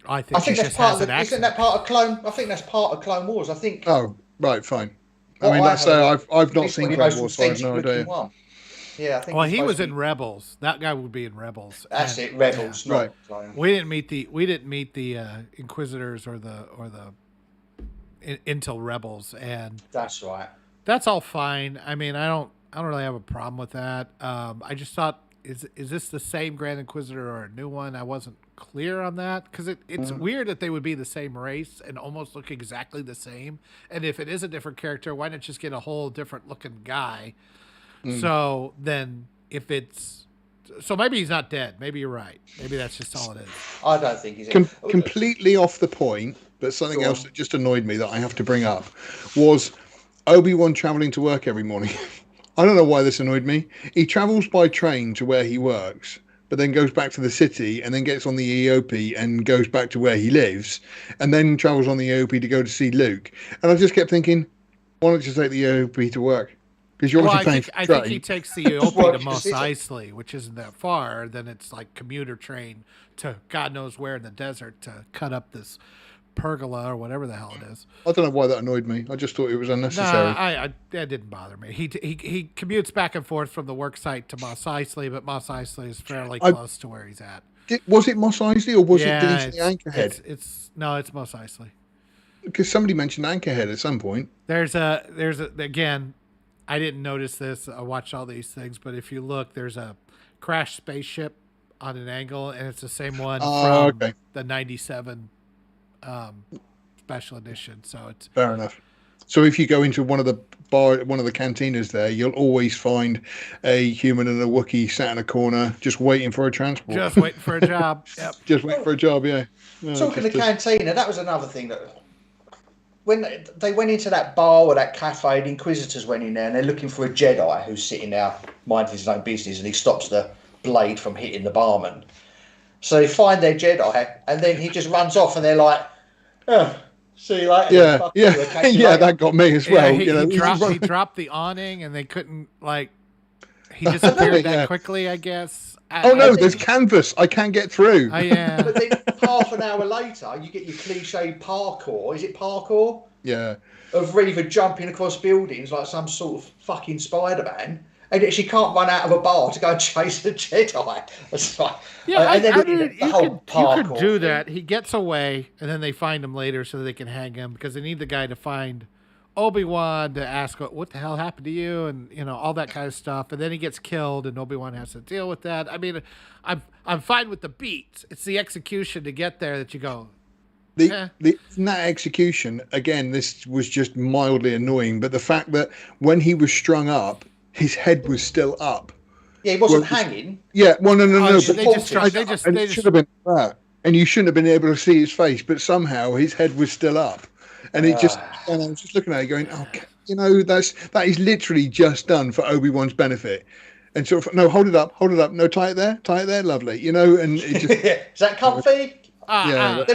I think that's part of isn't that part of Clone? I think that's part of Clone Wars. I think. Oh, right, fine. I mean, I've not seen Clone Wars, so I have no idea. Yeah, I think. Well, he was in Rebels. That guy would be in Rebels. That's it, Rebels. Yeah. Right. We didn't meet the Inquisitors or the until Rebels, and that's right. That's all fine. I mean, I don't really have a problem with that. I just thought, is this the same Grand Inquisitor or a new one? I wasn't clear on that because it's weird that they would be the same race and almost look exactly the same. And if it is a different character, why not just get a whole different looking guy? So then if it's... So maybe he's not dead. Maybe you're right. Maybe that's just all it is. I don't think he's... completely off the point, but something else that just annoyed me that I have to bring up was Obi-Wan travelling to work every morning. I don't know why this annoyed me. He travels by train to where he works, but then goes back to the city and then gets on the EOP and goes back to where he lives and then travels on the EOP to go to see Luke. And I just kept thinking, why don't you take the EOP to work? Because you're I think he takes the EOP to Mos Eisley, which isn't that far. Then it's like commuter train to God knows where in the desert to cut up this pergola or whatever the hell it is. I don't know why that annoyed me. I just thought it was unnecessary. That didn't bother me. He commutes back and forth from the work site to Mos Eisley, but Mos Eisley is fairly close to where he's at. Was it Mos Eisley or was it the Anchorhead? It's Mos Eisley. Because somebody mentioned Anchorhead at some point. There's again, I didn't notice this. I watched all these things, but if you look, there's a crashed spaceship on an angle, and it's the same one from the '97 special edition. So it's fair enough. So if you go into one of the cantinas there, you'll always find a human and a Wookiee sat in a corner, just waiting for a transport. Just waiting for a job. Yep. Just waiting for a job. Yeah. No, Talking of cantina, that was another thing that when they went into that bar or that cafe, the Inquisitors went in there and they're looking for a Jedi who's sitting there minding his own business, and he stops the blade from hitting the barman. So they find their Jedi, and then he just runs off, and they're like, "Oh, see you later." Yeah, yeah, that got me as well. Yeah, he dropped the awning, and they couldn't he disappeared that quickly, I guess. No, there's canvas. I can't get through. Yeah. But then half an hour later, you get your cliche parkour. Is it parkour? Yeah. Of Reaver jumping across buildings like some sort of fucking Spider-Man. And yet she can't run out of a bar to go and chase the Jedi. It's like, yeah, and then you could do that. He gets away, and then they find him later so they can hang him, because they need the guy to find Obi-Wan to ask what the hell happened to you, and all that kind of stuff. And then he gets killed, and Obi-Wan has to deal with that. I mean, I'm fine with the beats. It's the execution to get there that you go. In that execution, again, this was just mildly annoying. But the fact that when he was strung up, his head was still up. Yeah, he wasn't hanging. Yeah, well, no. But it should have been that, and you shouldn't have been able to see his face. But somehow his head was still up, and and I was just looking at it, going, "Oh, that is literally just done for Obi-Wan's benefit." And sort of, no, hold it up, no, tie it there, lovely, and it just is that comfy?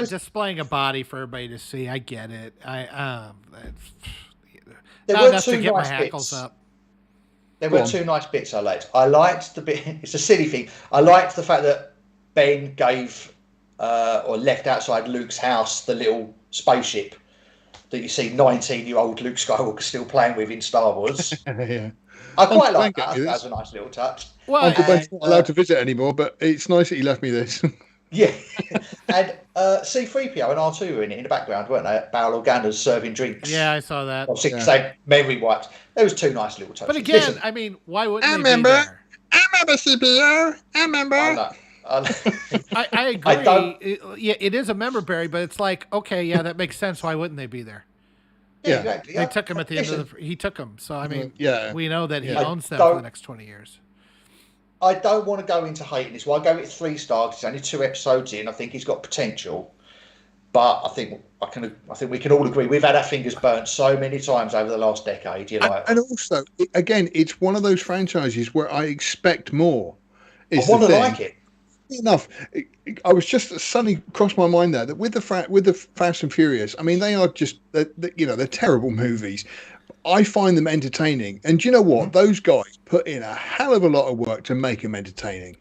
Displaying a body for everybody to see. I get it. There were two nice bits. Up. There were two nice bits I liked. I liked the bit. It's a silly thing. I liked the fact that Ben gave or left outside Luke's house the little spaceship that you see 19-year-old Luke Skywalker still playing with in Star Wars. Yeah. I quite like that. That was a nice little touch. Well, Uncle Ben's not allowed to visit anymore, but it's nice that he left me this. Yeah. And C-3PO and R2 were in it in the background, weren't they? Barrel Organas serving drinks. Yeah, I saw that. Or say memory wipes. There was two nice little touches. But again, listen, I mean, why wouldn't they be there? I remember CPO. I remember. I agree. It is a member berry, but it's like, okay, yeah, that makes sense. Why wouldn't they be there? Yeah, exactly. They took him at the end of he took him. So, I mean, we know that he owns them for the next 20 years. I don't want to go into hating this. Well, I go with 3 stars. It's only 2 episodes in. I think he's got potential. But I think we can all agree we've had our fingers burnt so many times over the last decade. And also, again, it's one of those franchises where I expect more. I want to like it. Enough. I was just suddenly crossed my mind there that with the Fast and Furious, I mean, they are just they're terrible movies. I find them entertaining, and do you know what? Those guys put in a hell of a lot of work to make them entertaining.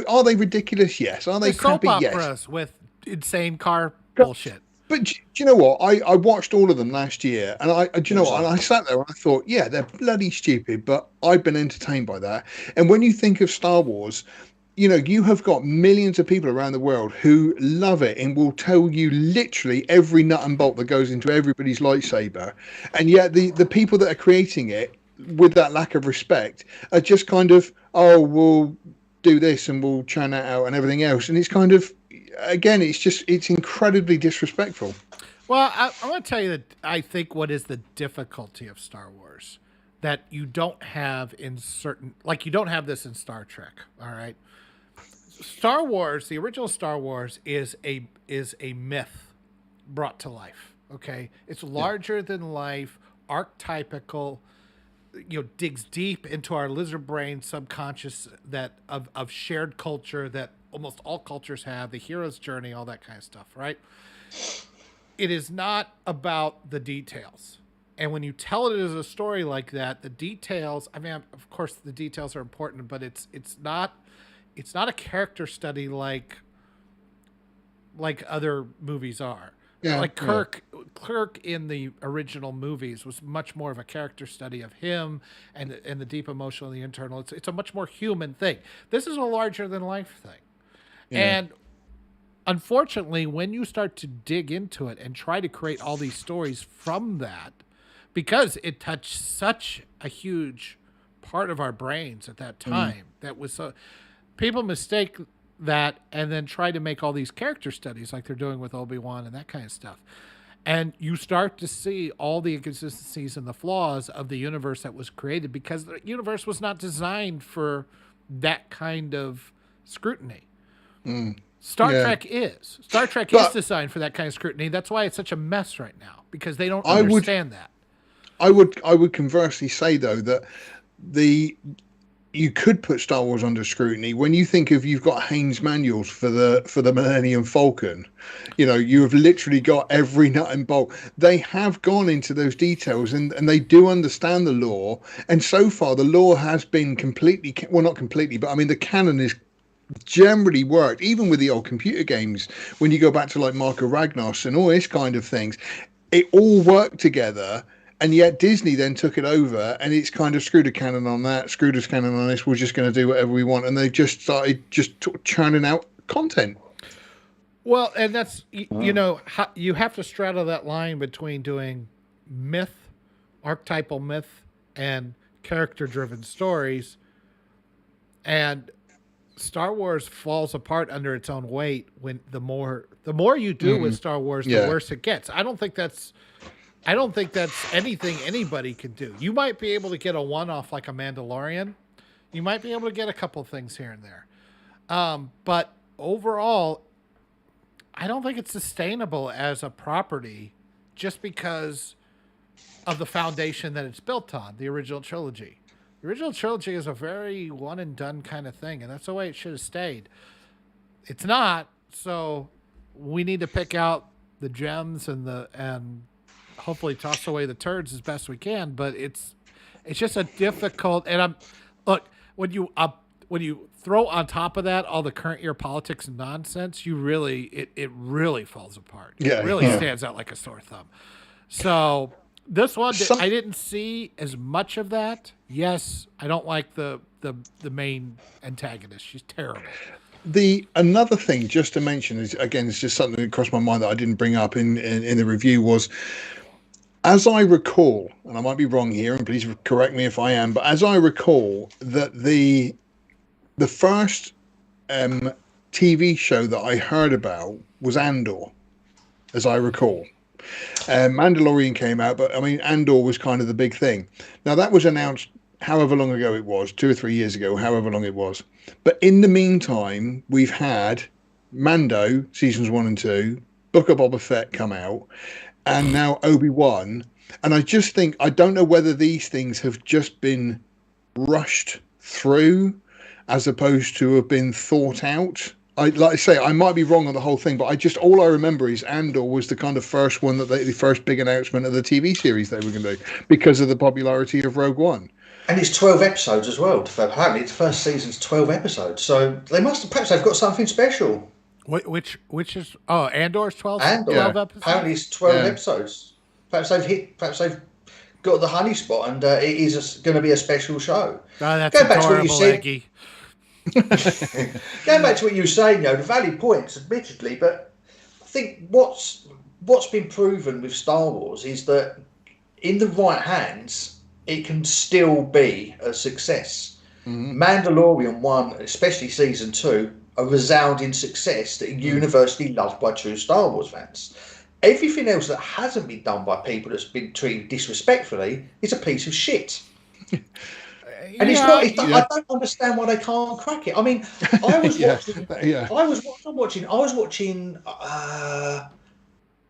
Are they ridiculous? Yes. Are they crappy? Soap Yes. operas with insane car bullshit. But do you know what? I watched all of them last year, and And I sat there and I thought, yeah, they're bloody stupid, but I've been entertained by that. And when you think of Star Wars, you have got millions of people around the world who love it and will tell you literally every nut and bolt that goes into everybody's lightsaber. And yet the people that are creating it with that lack of respect are just kind of, oh, we'll do this and we'll churn that out and everything else. And it's kind of, again, it's incredibly disrespectful. Well, I want to tell you that I think what is the difficulty of Star Wars that you don't have in you don't have this in Star Trek. All right. Star Wars, the original Star Wars is a myth brought to life. Okay. It's larger than life, archetypical, digs deep into our lizard brain subconscious of shared culture that almost all cultures have, the hero's journey, all that kind of stuff, right? It is not about the details. And when you tell it as a story like that, the details, I mean, of course the details are important, but it's not a character study like other movies are. Yeah, like Kirk in the original movies was much more of a character study of him and the deep emotional and the internal. It's a much more human thing. This is a larger than life thing. Yeah. And unfortunately, when you start to dig into it and try to create all these stories from that, because it touched such a huge part of our brains at that time, that was so... People mistake that and then try to make all these character studies like they're doing with Obi-Wan and that kind of stuff. And you start to see all the inconsistencies and the flaws of the universe that was created because the universe was not designed for that kind of scrutiny. Star Trek is. Star Trek is designed for that kind of scrutiny. That's why it's such a mess right now, because they don't understand that. I would conversely say, though, that you could put Star Wars under scrutiny when you think of, you've got Haynes manuals for the Millennium Falcon. You know, you have literally got every nut and bolt. They have gone into those details, and they do understand the lore. And so far, the lore has been completely, well, not completely, but I mean, the canon is generally worked, even with the old computer games. When you go back to like Marco Ragnos and all this kind of things, it all worked together. And yet Disney then took it over, and it's kind of screwed a cannon on that, screwed us cannon on this. We're just going to do whatever we want, and they've just started churning out content. Well, and that's you know, you have to straddle that line between doing myth, archetypal myth, and character-driven stories. And Star Wars falls apart under its own weight when the more you do with Star Wars, the worse it gets. I don't think that's anything anybody can do. You might be able to get a one-off like a Mandalorian. You might be able to get a couple things here and there. But overall, I don't think it's sustainable as a property just because of the foundation that it's built on, the original trilogy. The original trilogy is a very one-and-done kind of thing, and that's the way it should have stayed. It's not, so we need to pick out the gems and hopefully toss away the turds as best we can, but it's just a difficult. And when you throw on top of that all the current year politics and nonsense, you really it really falls apart. Yeah, it really stands out like a sore thumb. So this one, I didn't see as much of that. Yes, I don't like the main antagonist. She's terrible. Another thing just to mention is, again, it's just something that crossed my mind that I didn't bring up in the review was, as I recall, and I might be wrong here, and please correct me if I am, but as I recall, that the first TV show that I heard about was Andor, as I recall. Mandalorian came out, but I mean, Andor was kind of the big thing. Now, that was announced however long ago it was, 2 or 3 years ago, however long it was. But in the meantime, we've had Mando, seasons 1 and 2, Book of Boba Fett come out, and now Obi-Wan. And I just think, I don't know whether these things have just been rushed through as opposed to have been thought out. Like I say, I might be wrong on the whole thing, but all I remember is Andor was the kind of first one the first big announcement of the TV series they were going to do because of the popularity of Rogue One. And it's 12 episodes as well. Apparently, the first season's 12 episodes. So perhaps they've got something special. Which is Andor's 12 episodes? Apparently it's 12 episodes. Perhaps they've got the honey spot, and it is going to be a special show. Oh, that's adorable, Eggy. Going back to what you were saying, the valid points, admittedly, but I think what's been proven with Star Wars is that in the right hands, it can still be a success. Mm-hmm. Mandalorian 1, especially season 2, a resounding success that universally loved by true Star Wars fans. Everything else that hasn't been done by people that's been treated disrespectfully is a piece of shit. And I don't understand why they can't crack it. I mean, I was watching.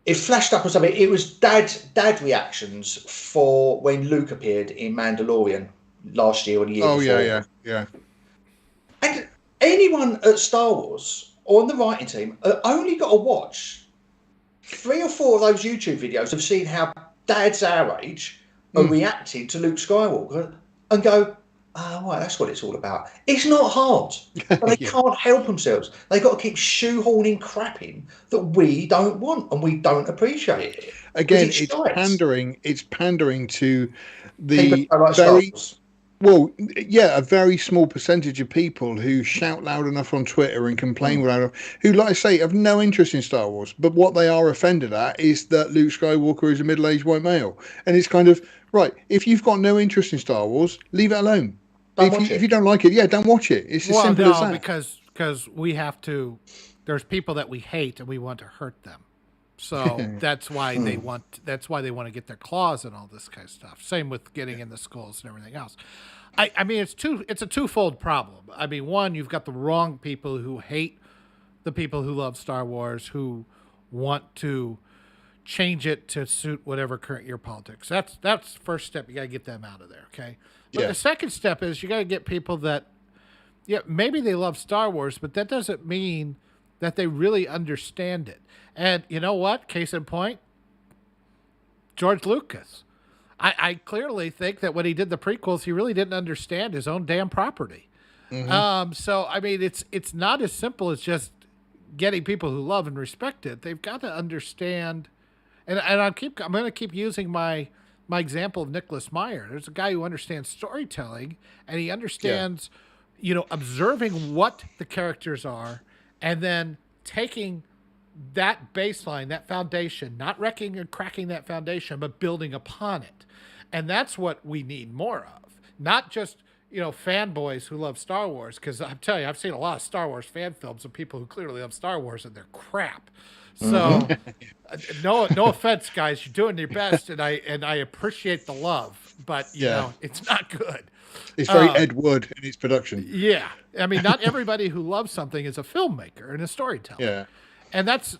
It flashed up or something. It was dad reactions for when Luke appeared in Mandalorian last year or the year before. Yeah. And anyone at Star Wars or on the writing team only got to watch 3 or 4 of those YouTube videos of seeing how dads our age are reacting to Luke Skywalker and go, right, that's what it's all about. It's not hard, but they can't help themselves. They've got to keep shoehorning crap in that we don't want and we don't appreciate it. Again, it's pandering to the very a very small percentage of people who shout loud enough on Twitter and complain loud enough, who, like I say, have no interest in Star Wars. But what they are offended at is that Luke Skywalker is a middle-aged white male, and it's kind of right. If you've got no interest in Star Wars, leave it alone. If you don't like it, don't watch it. It's as simple as that. Because we have to. There's people that we hate and we want to hurt them. So that's why they want to get their claws and all this kind of stuff. Same with getting in the schools and everything else. I mean, it's a twofold problem. I mean, one, you've got the wrong people who hate the people who love Star Wars, who want to change it to suit whatever current year politics. That's the first step. You got to get them out of there, okay? But the second step is you got to get people that, maybe they love Star Wars, but that doesn't mean that they really understand it. And you know what? Case in point, George Lucas. I clearly think that when he did the prequels, he really didn't understand his own damn property. So, I mean, it's not as simple as just getting people who love and respect it. They've got to understand, and I'm going to keep using my example of Nicholas Meyer. There's a guy who understands storytelling, and he understands, observing what the characters are, and then taking that baseline, that foundation, not wrecking and cracking that foundation, but building upon it. And that's what we need more of. Not just, fanboys who love Star Wars, because I'm telling you, I've seen a lot of Star Wars fan films of people who clearly love Star Wars, and they're crap. So, no offense, guys, you're doing your best, and I appreciate the love, but it's not good. It's very Ed Wood in its production. Yeah, I mean, not everybody who loves something is a filmmaker and a storyteller. Yeah, and that's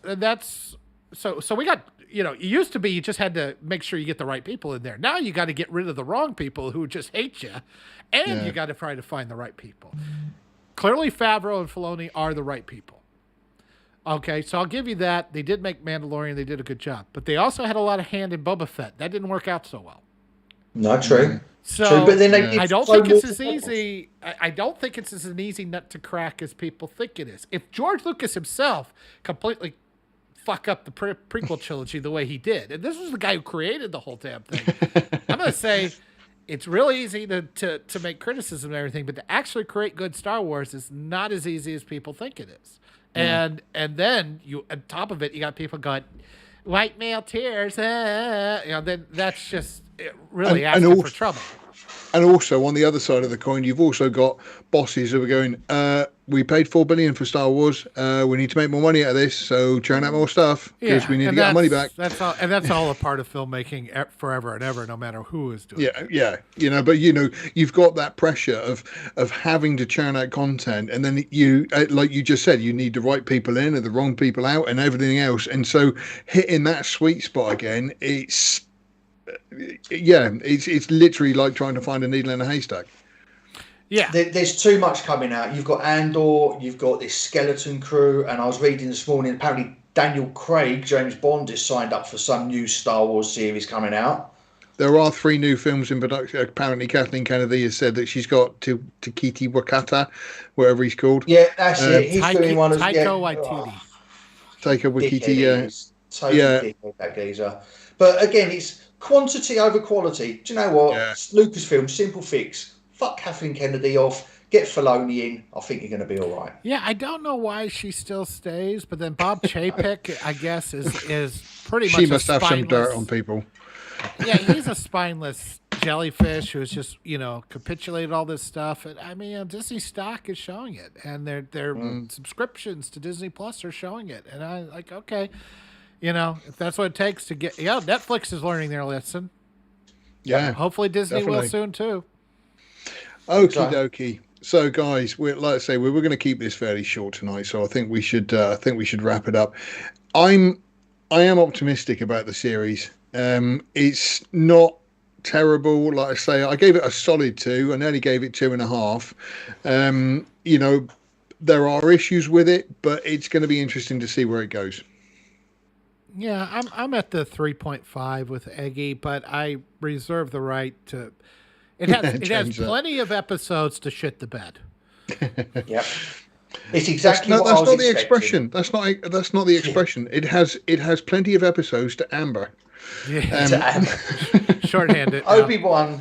so we got. It used to be you just had to make sure you get the right people in there. Now you got to get rid of the wrong people who just hate you, and you got to try to find the right people. Clearly, Favreau and Filoni are the right people. Okay, so I'll give you that. They did make Mandalorian. They did a good job. But they also had a lot of hand in Boba Fett. That didn't work out so well. Not true. So true, but then I don't think it's as easy. I don't think it's as an easy nut to crack as people think it is. If George Lucas himself completely fuck up the prequel trilogy the way he did, and this was the guy who created the whole damn thing, I'm going to say it's really easy to make criticism and everything, but to actually create good Star Wars is not as easy as people think it is. And then you, on top of it, you got people going, white male tears, then that's just really asking for trouble. And also, on the other side of the coin, you've also got bosses who are going, we paid $4 billion for Star Wars. We need to make more money out of this, so churn out more stuff because we need to get our money back. That's all a part of filmmaking forever and ever, no matter who is doing it. Yeah. But you've got that pressure of having to churn out content, and then you, like you just said, you need the right people in and the wrong people out, and everything else. And so hitting that sweet spot again, it's literally like trying to find a needle in a haystack. Yeah, there's too much coming out. You've got Andor, you've got this skeleton crew, and I was reading this morning, apparently Daniel Craig, James Bond, is signed up for some new Star Wars series coming out. There are 3 new films in production. Apparently Kathleen Kennedy has said that she's got Takiti Wakata, whatever he's called. Yeah, that's it. He's doing one as Taika Waititi. Taika Waititi, that geezer. But again, it's quantity over quality. Do you know what? Yeah. Lucasfilm, simple fix. Fuck Kathleen Kennedy off. Get Filoni in. I think you're going to be all right. Yeah, I don't know why she still stays, but then Bob Chapek, I guess, is pretty much. She must have some dirt on people. Yeah, he's a spineless jellyfish who's just capitulated all this stuff. And I mean, Disney stock is showing it, and their subscriptions to Disney Plus are showing it. And I like, okay, if that's what it takes to get. Yeah, Netflix is learning their lesson. Yeah, hopefully Disney definitely will soon too. Okie dokie. So, guys, like I say, we're going to keep this fairly short tonight. So I think we should wrap it up. I am optimistic about the series. It's not terrible. Like I say, I gave it a solid 2. I nearly gave it 2.5. There are issues with it, but it's going to be interesting to see where it goes. Yeah, I'm at the 3.5 with Eggy, but I reserve the right to. It has plenty of episodes to shit the bed. Yep. It's exactly that's what I was not the expecting. expression. That's not the expression. It has plenty of episodes to amber. Yeah. Shorthanded. Obi-Wan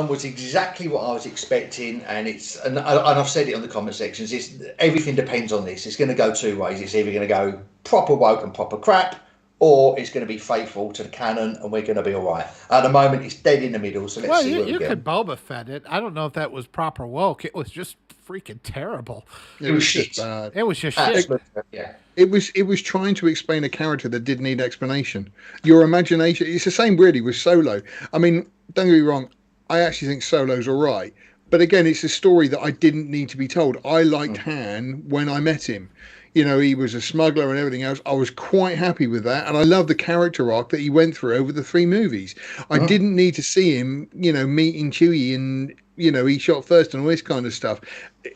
was exactly what I was expecting, and I've said it on the comment sections. Everything depends on this. It's going to go 2 ways. It's either going to go proper woke and proper crap, or it's going to be faithful to the canon, and we're going to be all right. At the moment, it's dead in the middle, so let's see what we get. You could Boba Fett it. I don't know if that was proper woke. It was just freaking terrible. It was just shit. bad. It was just shit. Absolutely, yeah. It was trying to explain a character that did need explanation. Your imagination. It's the same really with Solo. I mean, don't get me wrong. I actually think Solo's all right. But again, it's a story that I didn't need to be told. I liked Han when I met him. You know, he was a smuggler and everything else. I was quite happy with that. And I love the character arc that he went through over the 3 movies. I didn't need to see him, you know, meeting Chewie and, you know, he shot first and all this kind of stuff.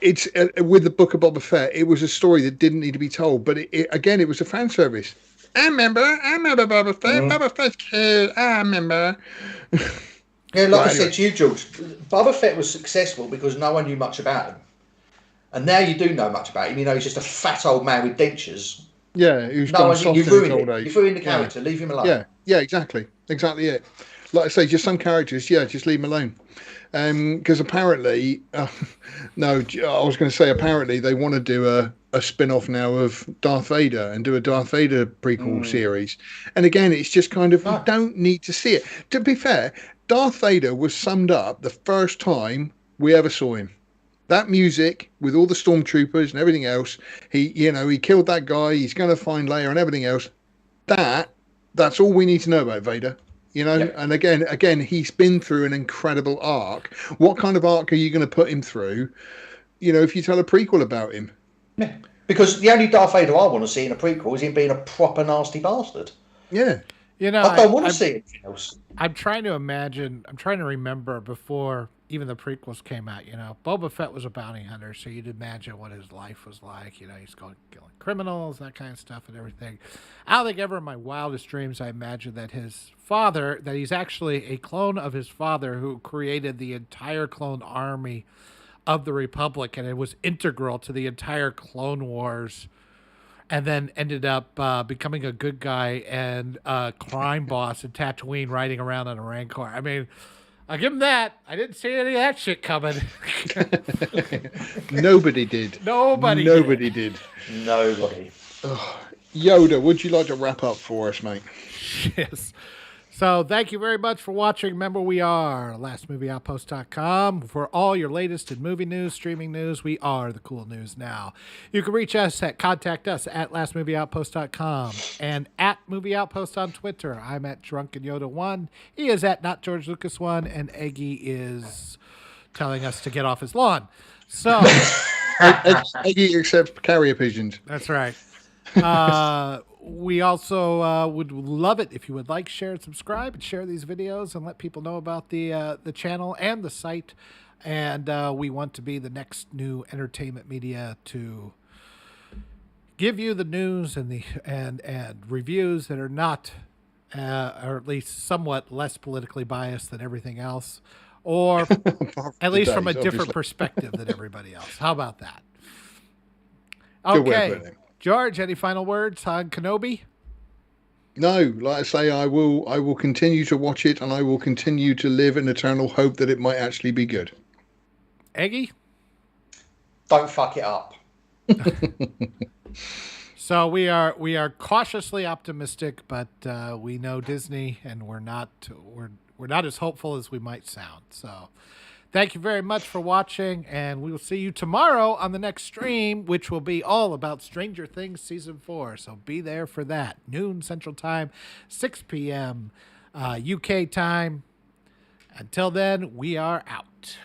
It's with the Book of Boba Fett, it was a story that didn't need to be told. But again, it was a fan service. I remember Boba Fett. Boba Fett's kid. I remember. Yeah, like I said to you, George, Boba Fett was successful because no one knew much about him. And now you do know much about him. You know, he's just a fat old man with dentures. Yeah, who's no gone one, soft you in his ruined old it. age. You ruined the character. Leave him alone. Yeah, exactly it. Like I say, just some characters, just leave them alone. Because apparently, no, I was going to say apparently they want to do a spin-off now of Darth Vader and do a Darth Vader prequel series. And again, it's just kind of, you don't need to see it. To be fair, Darth Vader was summed up the first time we ever saw him. That music with all the stormtroopers and everything else, he killed that guy, he's going to find Leia and everything else. That's all we need to know about Vader. You know, and again, he's been through an incredible arc. What kind of arc are you going to put him through, you know, if you tell a prequel about him? Yeah. Because the only Darth Vader I want to see in a prequel is him being a proper nasty bastard. Yeah. You know, I don't want to see anything else. I'm trying to remember before even the prequels came out, you know, Boba Fett was a bounty hunter, so you'd imagine what his life was like. You know, he's going killing criminals, that kind of stuff and everything. I don't think ever in my wildest dreams I imagined that his father, that he's actually a clone of his father who created the entire clone army of the Republic, and it was integral to the entire Clone Wars, and then ended up becoming a good guy and a crime boss in Tatooine riding around on a Rancor. I mean, I'll give him that. I didn't see any of that shit coming. Nobody did. Nobody did. Nobody. Yoda, would you like to wrap up for us, mate? Yes. So thank you very much for watching. Remember, we are lastmovieoutpost.com. For all your latest in movie news, streaming news, we are the cool news now. You can reach us contact us at lastmovieoutpost.com and at Movie Outpost on Twitter. I'm at Drunken Yoda 1. He is at Not George Lucas 1, and Eggy is telling us to get off his lawn. So Eggy accepts carrier pigeons. That's right. We also would love it if you would like, share, and subscribe, and share these videos and let people know about the channel and the site. And we want to be the next new entertainment media to give you the news and and reviews that are not, or at least somewhat less politically biased than everything else, or at least from a different perspective than everybody else. How about that? Okay. George, any final words on Kenobi? No, like I say, I will continue to watch it, and I will continue to live in eternal hope that it might actually be good. Eggy? Don't fuck it up. So we are cautiously optimistic, but we know Disney, and we're not as hopeful as we might sound. So thank you very much for watching, and we will see you tomorrow on the next stream, which will be all about Stranger Things Season 4. So be there for that. Noon Central Time, 6 p.m. UK time. Until then, we are out.